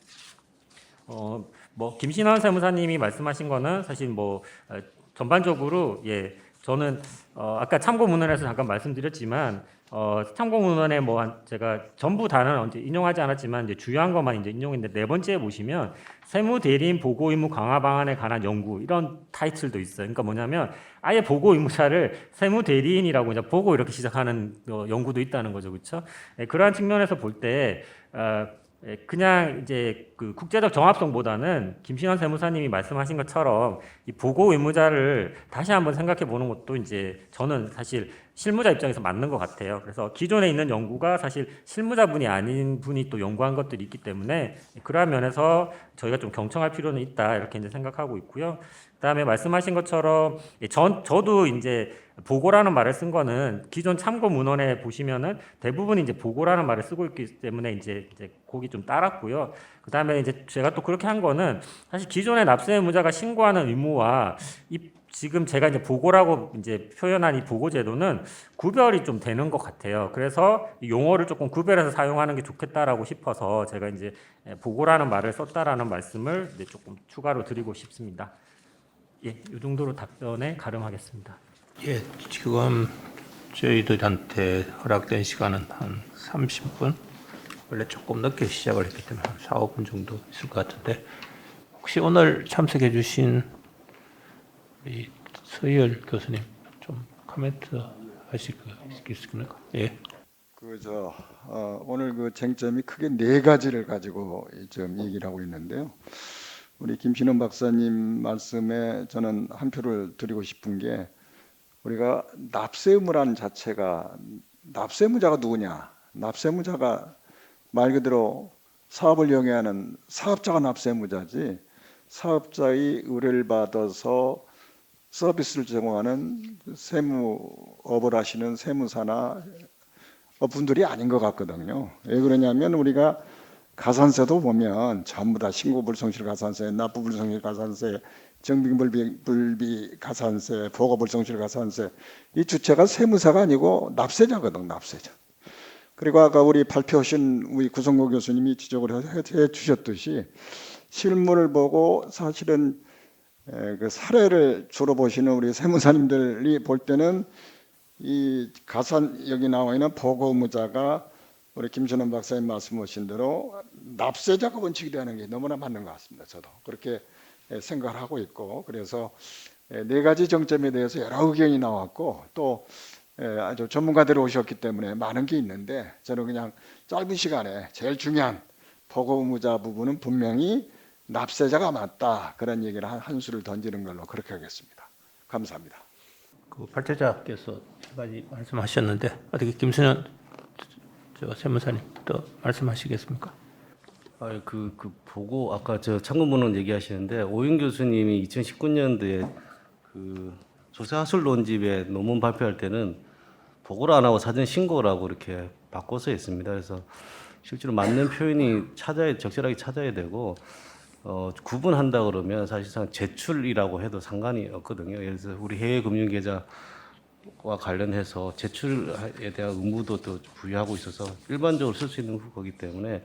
뭐 김신환 세무사님이 말씀하신 거는 사실 뭐 전반적으로 저는 아까 참고 문헌에서 잠깐 말씀드렸지만 참고 문헌에 제가 전부 다는 언제 인용하지 않았지만 이제 주요한 것만 이제 인용했는데 네 번째에 보시면 세무 대리인 보고 의무 강화 방안에 관한 연구 이런 타이틀도 있어요. 그러니까 뭐냐면 아예 보고 의무자를 세무 대리인이라고 그냥 보고 이렇게 시작하는 연구도 있다는 거죠, 그렇죠? 그러한 측면에서 볼 때 그냥 이제 국제적 정합성보다는 김신환 세무사님이 말씀하신 것처럼 이 보고 의무자를 다시 한번 생각해 보는 것도 이제 저는 사실 실무자 입장에서 맞는 것 같아요. 그래서 기존에 있는 연구가 사실 실무자분이 아닌 분이 또 연구한 것들이 있기 때문에 그러한 면에서 저희가 좀 경청할 필요는 있다 이렇게 이제 생각하고 있고요. 그다음에 말씀하신 것처럼 저도 이제 보고라는 말을 쓴 거는 기존 참고 문헌에 보시면은 대부분 이제 보고라는 말을 쓰고 있기 때문에 이제 거기 좀 따랐고요. 그다음에 이제 제가 또 그렇게 한 거는 사실 기존의 납세 의무자가 신고하는 의무와 지금 제가 이제 보고라고 이제 표현한 이 보고 제도는 구별이 좀 되는 것 같아요. 그래서 이 용어를 조금 구별해서 사용하는 게 좋겠다라고 싶어서 제가 이제 보고라는 말을 썼다라는 말씀을 이제 조금 추가로 드리고 싶습니다. 이 정도로 답변에 가름하겠습니다. 지금 저희들한테 허락된 시간은 한 30분. 원래 조금 늦게 시작을 했기 때문에 한 4, 5분 정도 있을 것 같은데 혹시 오늘 참석해 주신 우리 서희열 교수님 좀 코멘트 하실 거 있습니까? 오늘 그 쟁점이 크게 네 가지를 가지고 좀 얘기를 하고 있는데요. 우리 김신원 박사님 말씀에 저는 한 표를 드리고 싶은 게 우리가 납세의무라는 자체가 납세의무자가 누구냐? 납세의무자가 말 그대로 사업을 영위하는 사업자가 납세의무자지 사업자의 의뢰를 받아서 서비스를 제공하는 세무업을 하시는 세무사나 분들이 아닌 것 같거든요. 왜 그러냐면 우리가 가산세도 보면 전부 다 신고불성실 가산세, 납부불성실 가산세, 정빙불비 가산세, 보고불성실 가산세, 이 주체가 세무사가 아니고 납세자거든, 납세자. 그리고 아까 우리 발표하신 우리 구성호 교수님이 지적을 해 주셨듯이 실물을 보고 사실은 그 사례를 주로 보시는 우리 세무사님들이 볼 때는 이 가산 여기 나와 있는 보고 의무자가 우리 김신원 박사님 말씀하신 대로 납세자가 원칙이 되는 게 너무나 맞는 것 같습니다. 저도 그렇게 생각을 하고 있고, 그래서 네 가지 정점에 대해서 여러 의견이 나왔고 또 아주 전문가들이 오셨기 때문에 많은 게 있는데 저는 그냥 짧은 시간에 제일 중요한 보고 의무자 부분은 분명히 납세자가 맞다, 그런 얘기를 한 수를 던지는 걸로 그렇게 하겠습니다. 감사합니다. 그 발제자께서 세 가지 말씀하셨는데 어떻게 김순현 세무사님 또 말씀하시겠습니까? 그 보고 아까 저 참고문헌 얘기하시는데 오윤 교수님이 2019년도에 그 조세하술론집에 논문 발표할 때는 보고를 안 하고 사전 신고라고 이렇게 바꿔서 했습니다. 그래서 실제로 맞는 표현이 적절하게 찾아야 되고 구분한다 그러면 사실상 제출이라고 해도 상관이 없거든요. 그래서 우리 해외 금융 계좌와 관련해서 제출에 대한 의무도 또 부여하고 있어서 일반적으로 쓸 수 있는 거기 때문에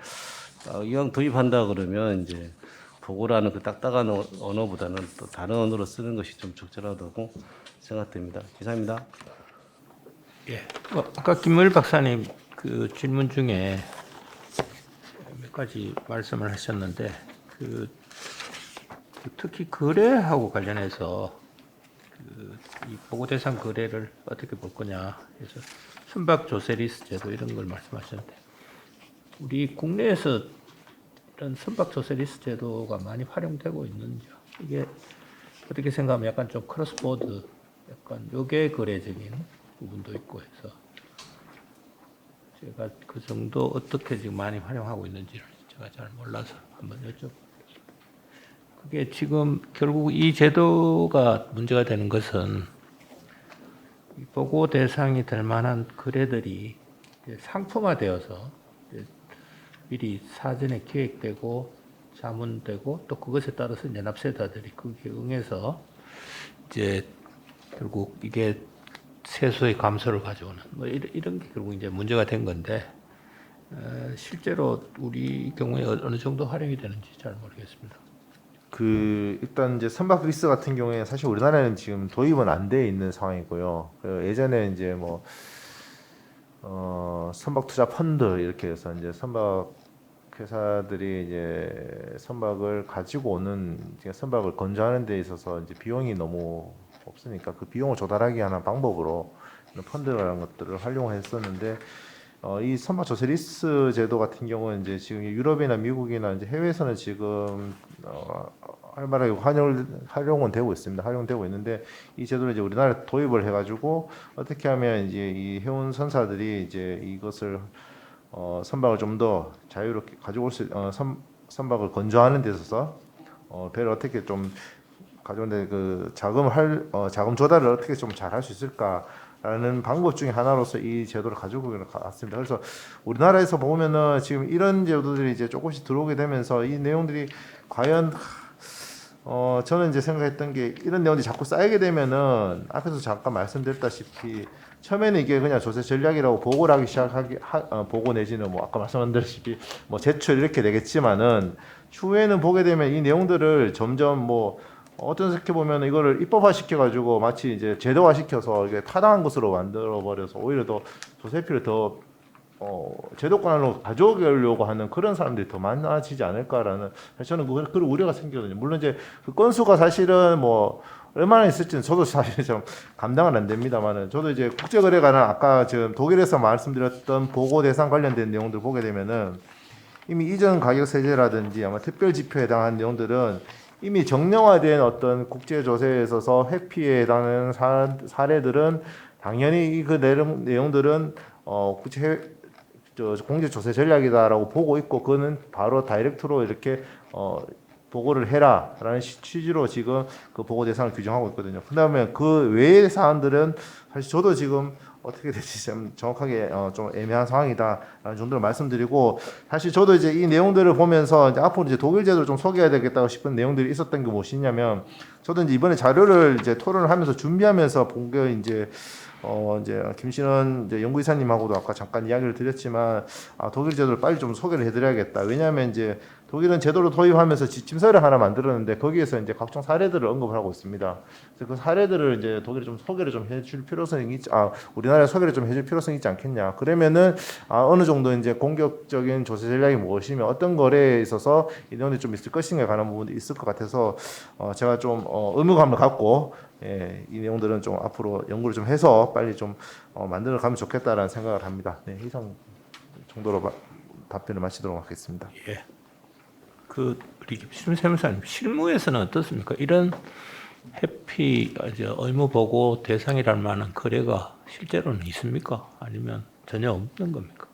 이왕 도입한다 그러면 이제 보고라는 그 딱딱한 언어보다는 또 다른 언어로 쓰는 것이 좀 적절하다고 생각됩니다. 이상입니다. 예. 아까 김무일 박사님 그 질문 중에 몇 가지 말씀을 하셨는데 특히 거래하고 관련해서 이 보고 대상 거래를 어떻게 볼 거냐 해서 선박 조세리스 제도 이런 걸 말씀하셨는데 우리 국내에서 이런 선박 조세리스 제도가 많이 활용되고 있는지 이게 어떻게 생각하면 약간 좀 크로스보드 약간 요계 거래적인 부분도 있고 해서 제가 그 정도 어떻게 지금 많이 활용하고 있는지를 제가 잘 몰라서 한번 여쭤보겠습니다. 그게 지금 결국 이 제도가 문제가 되는 것은 보고 대상이 될 만한 거래들이 상품화되어서 미리 사전에 기획되고 자문되고 또 그것에 따라서 이제 납세자들이 그게 응해서 이제 결국 이게 세수의 감소를 가져오는 뭐 이런 게 결국 이제 문제가 된 건데 실제로 우리 경우에 어느 정도 활용이 되는지 잘 모르겠습니다. 일단 이제 선박 리스 같은 경우에 사실 우리나라는 지금 도입은 안 돼 있는 상황이고요. 예전에 이제 뭐 선박 투자 펀드 이렇게 해서 이제 선박 회사들이 이제 선박을 가지고 오는 선박을 건조하는 데 있어서 이제 비용이 너무 없으니까 그 비용을 조달하기 하는 방법으로 펀드라는 것들을 활용했었는데 이 선박 조세 리스 제도 같은 경우는 이제 지금 유럽이나 미국이나 이제 해외에서는 지금 활발하게 활용은 되고 있습니다. 활용되고 있는데 이 제도를 이제 우리나라에 도입을 해가지고 어떻게 하면 이제 이 해운 선사들이 이제 이것을 선박을 좀 더 자유롭게 가져올 수 선박을 건조하는 데 있어서 배를 어떻게 좀 가져오는데 그 자금 조달을 어떻게 좀 잘 할 수 있을까라는 방법 중에 하나로서 이 제도를 가지고 왔습니다. 그래서 우리나라에서 보면은 지금 이런 제도들이 이제 조금씩 들어오게 되면서 이 내용들이 과연 저는 이제 생각했던 게 이런 내용들이 자꾸 쌓이게 되면은 앞에서 잠깐 말씀드렸다시피 처음에는 이게 그냥 조세 전략이라고 보고를 하기 보고 내지는 뭐 아까 말씀드렸다시피 뭐 제출 이렇게 되겠지만은 추후에는 보게 되면 이 내용들을 점점 뭐 어떤 생각해 보면 이거를 입법화 시켜가지고 마치 이제 제도화 시켜서 이게 타당한 것으로 만들어 버려서 오히려 더 조세피를 더 제도권으로 가져오려고 하는 그런 사람들이 더 많아지지 않을까라는 저는 그런 우려가 생기거든요. 물론 이제 그 건수가 사실은 뭐 얼마나 있을지는 저도 사실 좀 감당은 안 됩니다만은 저도 이제 국제거래가는 아까 지금 독일에서 말씀드렸던 보고 대상 관련된 내용들 보게 되면은 이미 이전 가격 세제라든지 아마 특별 지표에 해당하는 내용들은 이미 정량화된 어떤 국제 조세에 있어서 회피에 해당하는 사례들은 당연히 그 내용들은 공제 조세 전략이다라고 보고 있고 그거는 바로 다이렉트로 이렇게 보고를 해라라는 취지로 지금 그 보고 대상을 규정하고 있거든요. 그다음에 그 외의 사안들은 사실 저도 지금 어떻게 될지 좀 정확하게 좀 애매한 상황이다라는 정도로 말씀드리고, 사실 저도 이제 이 내용들을 보면서 이제 앞으로 이제 독일 제도를 좀 소개해야 되겠다고 싶은 내용들이 있었던 게 무엇이냐면, 저도 이제 이번에 자료를 이제 토론을 하면서 준비하면서 본 게 이제 김신원 이제 연구이사님하고도 아까 잠깐 이야기를 드렸지만, 독일 제도를 빨리 좀 소개를 해드려야겠다. 왜냐하면 이제 독일은 제도를 도입하면서 지침서를 하나 만들었는데 거기에서 이제 각종 사례들을 언급을 하고 있습니다. 그래서 그 사례들을 이제 독일이 좀 소개를 좀 해줄 필요성이 우리나라에 소개를 좀 해줄 필요성이 있지 않겠냐. 그러면은 어느 정도 이제 공격적인 조세 전략이 무엇이며 어떤 거래에 있어서 이 내용이 좀 있을 것인가에 관한 부분도 있을 것 같아서 제가 좀 의무감을 갖고 이 내용들은 좀 앞으로 연구를 좀 해서 빨리 좀 만들어 가면 좋겠다라는 생각을 합니다. 네, 이상 정도로 답변을 마치도록 하겠습니다. 예. 우리 김신우 세무사님, 실무에서는 어떻습니까? 이런 해피 의무 보고 대상이랄 만한 거래가 실제로는 있습니까? 아니면 전혀 없는 겁니까?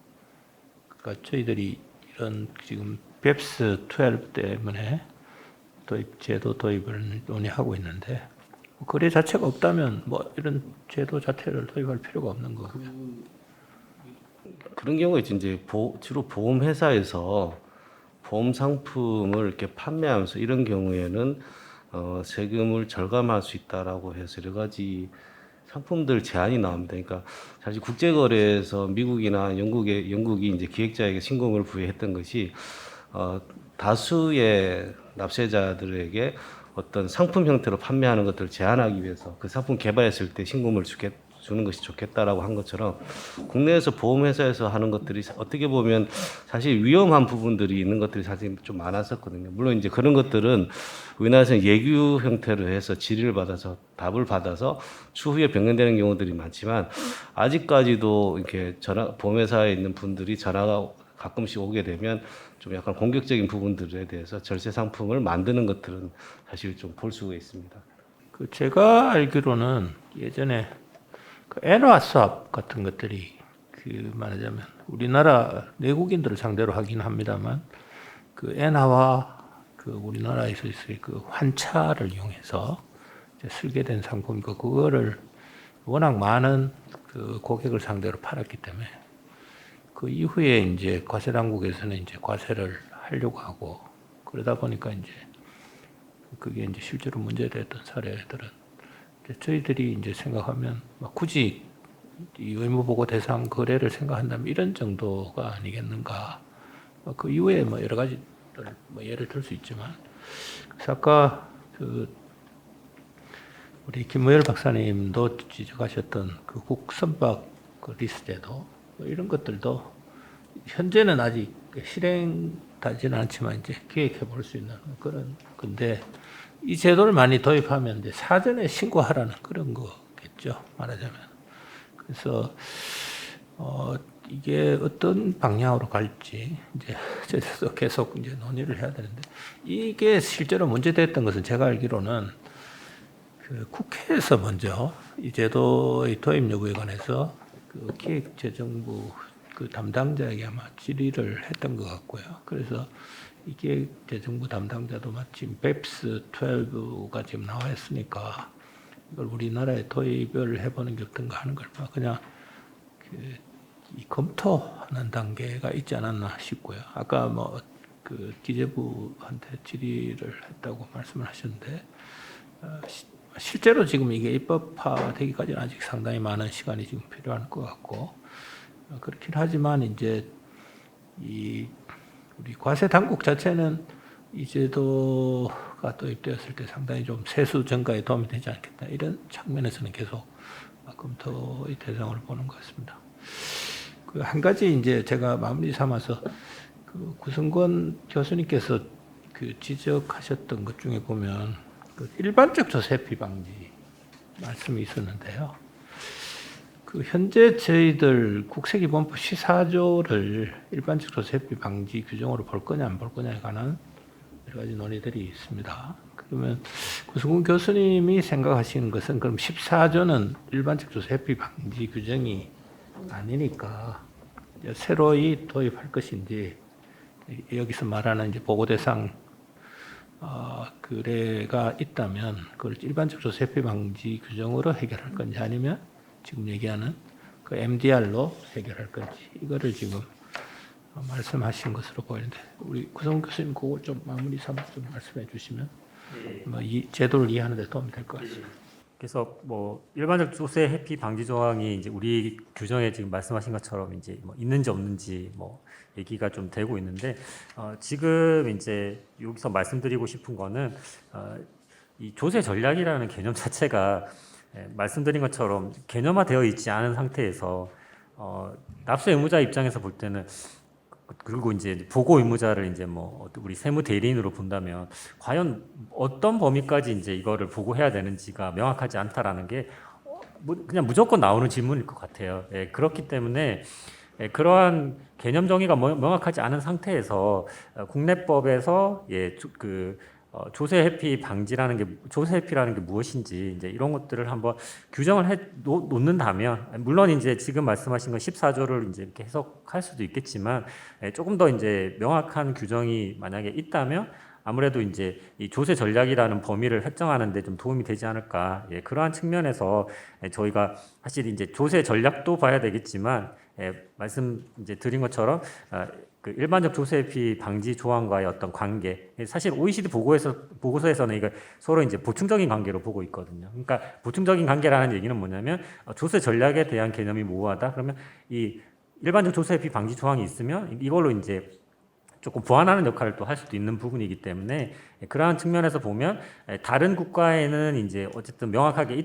그러니까 저희들이 이런 지금 뱁스 12 때문에 제도 도입을 논의하고 있는데, 거래 자체가 없다면 뭐 이런 제도 자체를 도입할 필요가 없는 거고요. 그런 경우에 이제 주로 보험 회사에서 보험 상품을 이렇게 판매하면서 이런 경우에는 세금을 절감할 수 있다라고 해서 여러 가지 상품들 제한이 나옵니다. 그러니까 사실 국제거래에서 미국이나 영국이 이제 기획자에게 신고를 부여했던 것이 다수의 납세자들에게 어떤 상품 형태로 판매하는 것들을 제한하기 위해서 그 상품 개발했을 때 신고를 주는 것이 좋겠다라고 한 것처럼, 국내에서 보험회사에서 하는 것들이 어떻게 보면 사실 위험한 부분들이 있는 것들이 사실 좀 많았었거든요. 물론 이제 그런 것들은 우리나라에서는 예규 형태로 해서 질의를 받아서 답을 받아서 추후에 변경되는 경우들이 많지만, 아직까지도 이렇게 보험회사에 있는 분들이 전화가 가끔씩 오게 되면 좀 약간 공격적인 부분들에 대해서 절세 상품을 만드는 것들은 사실 좀 볼 수가 있습니다. 제가 알기로는 예전에 엔화 수합 같은 것들이 말하자면 우리나라 내국인들을 상대로 하긴 합니다만, 엔화와 우리나라에서 있을 환차를 이용해서 설계된 상품이고, 그거를 워낙 많은 고객을 상대로 팔았기 때문에 그 이후에 이제 과세 당국에서는 이제 과세를 하려고 하고, 그러다 보니까 이제 그게 이제 실제로 문제됐던 사례들은 저희들이 이제 생각하면 굳이 이 의무보고 대상 거래를 생각한다면 이런 정도가 아니겠는가. 그 이후에 여러 가지들 예를 들 수 있지만, 그래서 아까 우리 김무열 박사님도 지적하셨던 국선박 리스제도 이런 것들도 현재는 아직 실행되지는 않지만 이제 기획해 볼 수 있는 그런 건데, 이 제도를 많이 도입하면 이제 사전에 신고하라는 그런 거겠죠, 말하자면. 그래서 이게 어떤 방향으로 갈지 이제 저희도 계속 이제 논의를 해야 되는데, 이게 실제로 문제됐던 것은 제가 알기로는 국회에서 먼저 이 제도의 도입 여부에 관해서 기획재정부 담당자에게 아마 질의를 했던 것 같고요. 그래서 이게 재정부 담당자도 마침 뱁스 12가 지금 나와 있으니까 이걸 우리나라에 도입을 해보는 게 어떤가 하는 걸 그냥 검토하는 단계가 있지 않았나 싶고요. 아까 기재부한테 질의를 했다고 말씀을 하셨는데, 실제로 지금 이게 입법화되기까지는 아직 상당히 많은 시간이 지금 필요할 것 같고, 그렇긴 하지만 이제 우리 과세 당국 자체는 이 제도가 도입되었을 때 상당히 좀 세수 증가에 도움이 되지 않겠다, 이런 측면에서는 계속 검토의 대상으로 보는 것 같습니다. 한 가지 이제 제가 마무리 삼아서 구승권 교수님께서 지적하셨던 것 중에 보면 일반적 조세피 방지 말씀이 있었는데요. 현재 저희들 국세기본법 14조를 일반적 조세피 방지 규정으로 볼 거냐 안 볼 거냐에 관한 여러 가지 논의들이 있습니다. 그러면 구승근 교수님이 생각하시는 것은, 그럼 14조는 일반적 조세피 방지 규정이 아니니까 새로이 도입할 것인지, 여기서 말하는 이제 보고 대상 거래가 있다면 그걸 일반적 조세피 방지 규정으로 해결할 건지 아니면 지금 얘기하는 그 MDR로 해결할 건지 이거를 지금 말씀하신 것으로 보이는데 우리 구성 교수님 그걸 좀 마무리 삼아 좀 말씀해 주시면 뭐 이 제도를 이해하는 데 도움이 될 것 같습니다. 그래서 뭐 일반적 조세 회피 방지 조항이 이제 우리 규정에 지금 말씀하신 것처럼 이제 뭐 있는지 없는지 뭐 얘기가 좀 되고 있는데 지금 이제 여기서 말씀드리고 싶은 거는 이 조세 전략이라는 개념 자체가 말씀드린 것처럼 개념화되어 있지 않은 상태에서 납세 의무자 입장에서 볼 때는 그리고 이제 보고 의무자를 이제 뭐 우리 세무 대리인으로 본다면 과연 어떤 범위까지 이제 이거를 보고해야 되는지가 명확하지 않다라는 게 그냥 무조건 나오는 질문일 것 같아요. 예, 그렇기 때문에 그러한 개념 정의가 명확하지 않은 상태에서 국내법에서 조세 회피 방지라는 게 조세 회피라는 게 무엇인지 이제 이런 것들을 한번 규정을 해 놓는다면 물론 이제 지금 말씀하신 건 14조를 이제 이렇게 해석할 수도 있겠지만 조금 더 이제 명확한 규정이 만약에 있다면 아무래도 이제 이 조세 전략이라는 범위를 설정하는 데 좀 도움이 되지 않을까. 예, 그러한 측면에서 저희가 사실 이제 조세 전략도 봐야 되겠지만 말씀 이제 드린 것처럼 그 일반적 조세 회피 방지 조항과의 어떤 관계, 사실 OECD 보고서에서는 이거 서로 이제 보충적인 관계로 보고 있거든요. 그러니까 보충적인 관계라는 얘기는 뭐냐면 조세 전략에 대한 개념이 모호하다. 그러면 이 일반적 조세 회피 방지 조항이 있으면 이걸로 이제 조금 보완하는 역할을 또 할 수도 있는 부분이기 때문에 그러한 측면에서 보면 다른 국가에는 이제 어쨌든 명확하게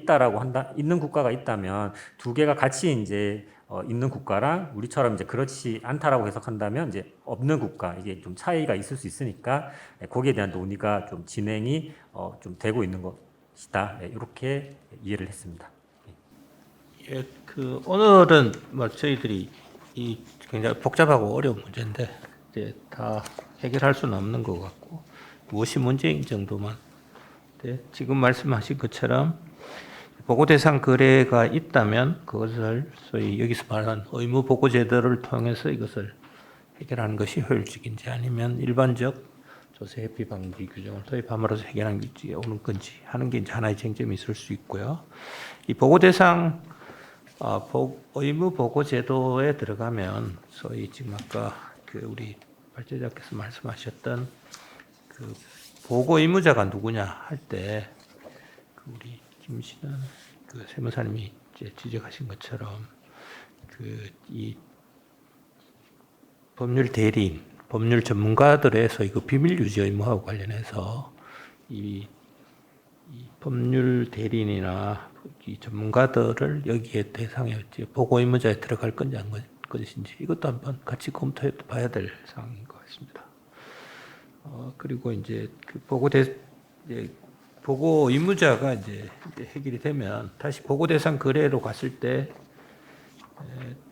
있는 국가가 있다면 두 개가 같이 이제 있는 국가랑 우리처럼 이제 그렇지 않다라고 해석한다면 이제 없는 국가 이게 좀 차이가 있을 수 있으니까 거기에 대한 논의가 좀 진행이 좀 되고 있는 것이다. 이렇게 이해를 했습니다. 예, 그 오늘은 뭐 저희들이 이 굉장히 복잡하고 어려운 문제인데 이제 다 해결할 수는 없는 것 같고 무엇이 문제인 정도만. 지금 말씀하신 것처럼 보고 대상 거래가 있다면 그것을 소위 여기서 말하는 의무 보고 제도를 통해서 이것을 해결하는 것이 효율적인지 아니면 일반적 조세 회피 방지 규정을 도입함으로써 해결하는 게 오는 건지 하는 게 이제 하나의 쟁점이 있을 수 있고요. 이 보고 대상 의무 보고 제도에 들어가면 소위 지금 아까 그 우리 발제자께서 말씀하셨던 그 보고 의무자가 누구냐 할 때 그 우리 김신환 그 세무사님이 이제 지적하신 것처럼 그 이 법률 대리인, 법률 전문가들의 소위 그 비밀 유지 의무하고 관련해서 이 법률 대리인이나 이 전문가들을 여기에 대상에 보고 의무자에 들어갈 건지 안 것인지 이것도 한번 같이 검토해 봐야 될 사항인 것 같습니다. 그리고 이제 그 보고 의무자가 이제 해결이 되면 다시 보고 대상 거래로 갔을 때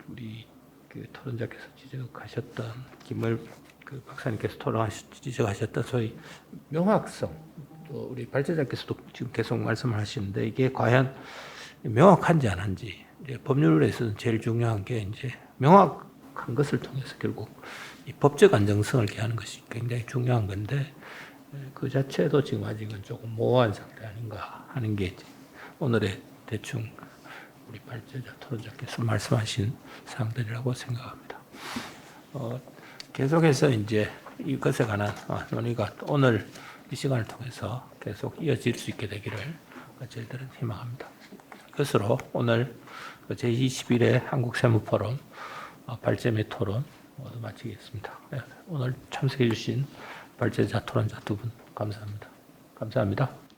우리 그 토론자께서 지적하셨던 김을 그 박사님께서 지적하셨던 소위 명확성, 또 우리 발제자께서도 지금 계속 말씀하시는데 이게 과연 명확한지 안 한지 이제 법률에서는 제일 중요한 게 이제 명확한 것을 통해서 결국 이 법적 안정성을 기하는 것이 굉장히 중요한 건데 그 자체도 지금 아직은 조금 모호한 상태 아닌가 하는 게 이제 오늘의 대충 우리 발제자 토론자께서 말씀하신 사항들이라고 생각합니다. 계속해서 이제 이것에 관한 논의가 오늘 이 시간을 통해서 계속 이어질 수 있게 되기를 저희들은 희망합니다. 이것으로 오늘 제21회 한국세무포럼 발제 및 토론 모두 마치겠습니다. 오늘 참석해 주신 발제자 토론자 두 분 감사합니다. 감사합니다.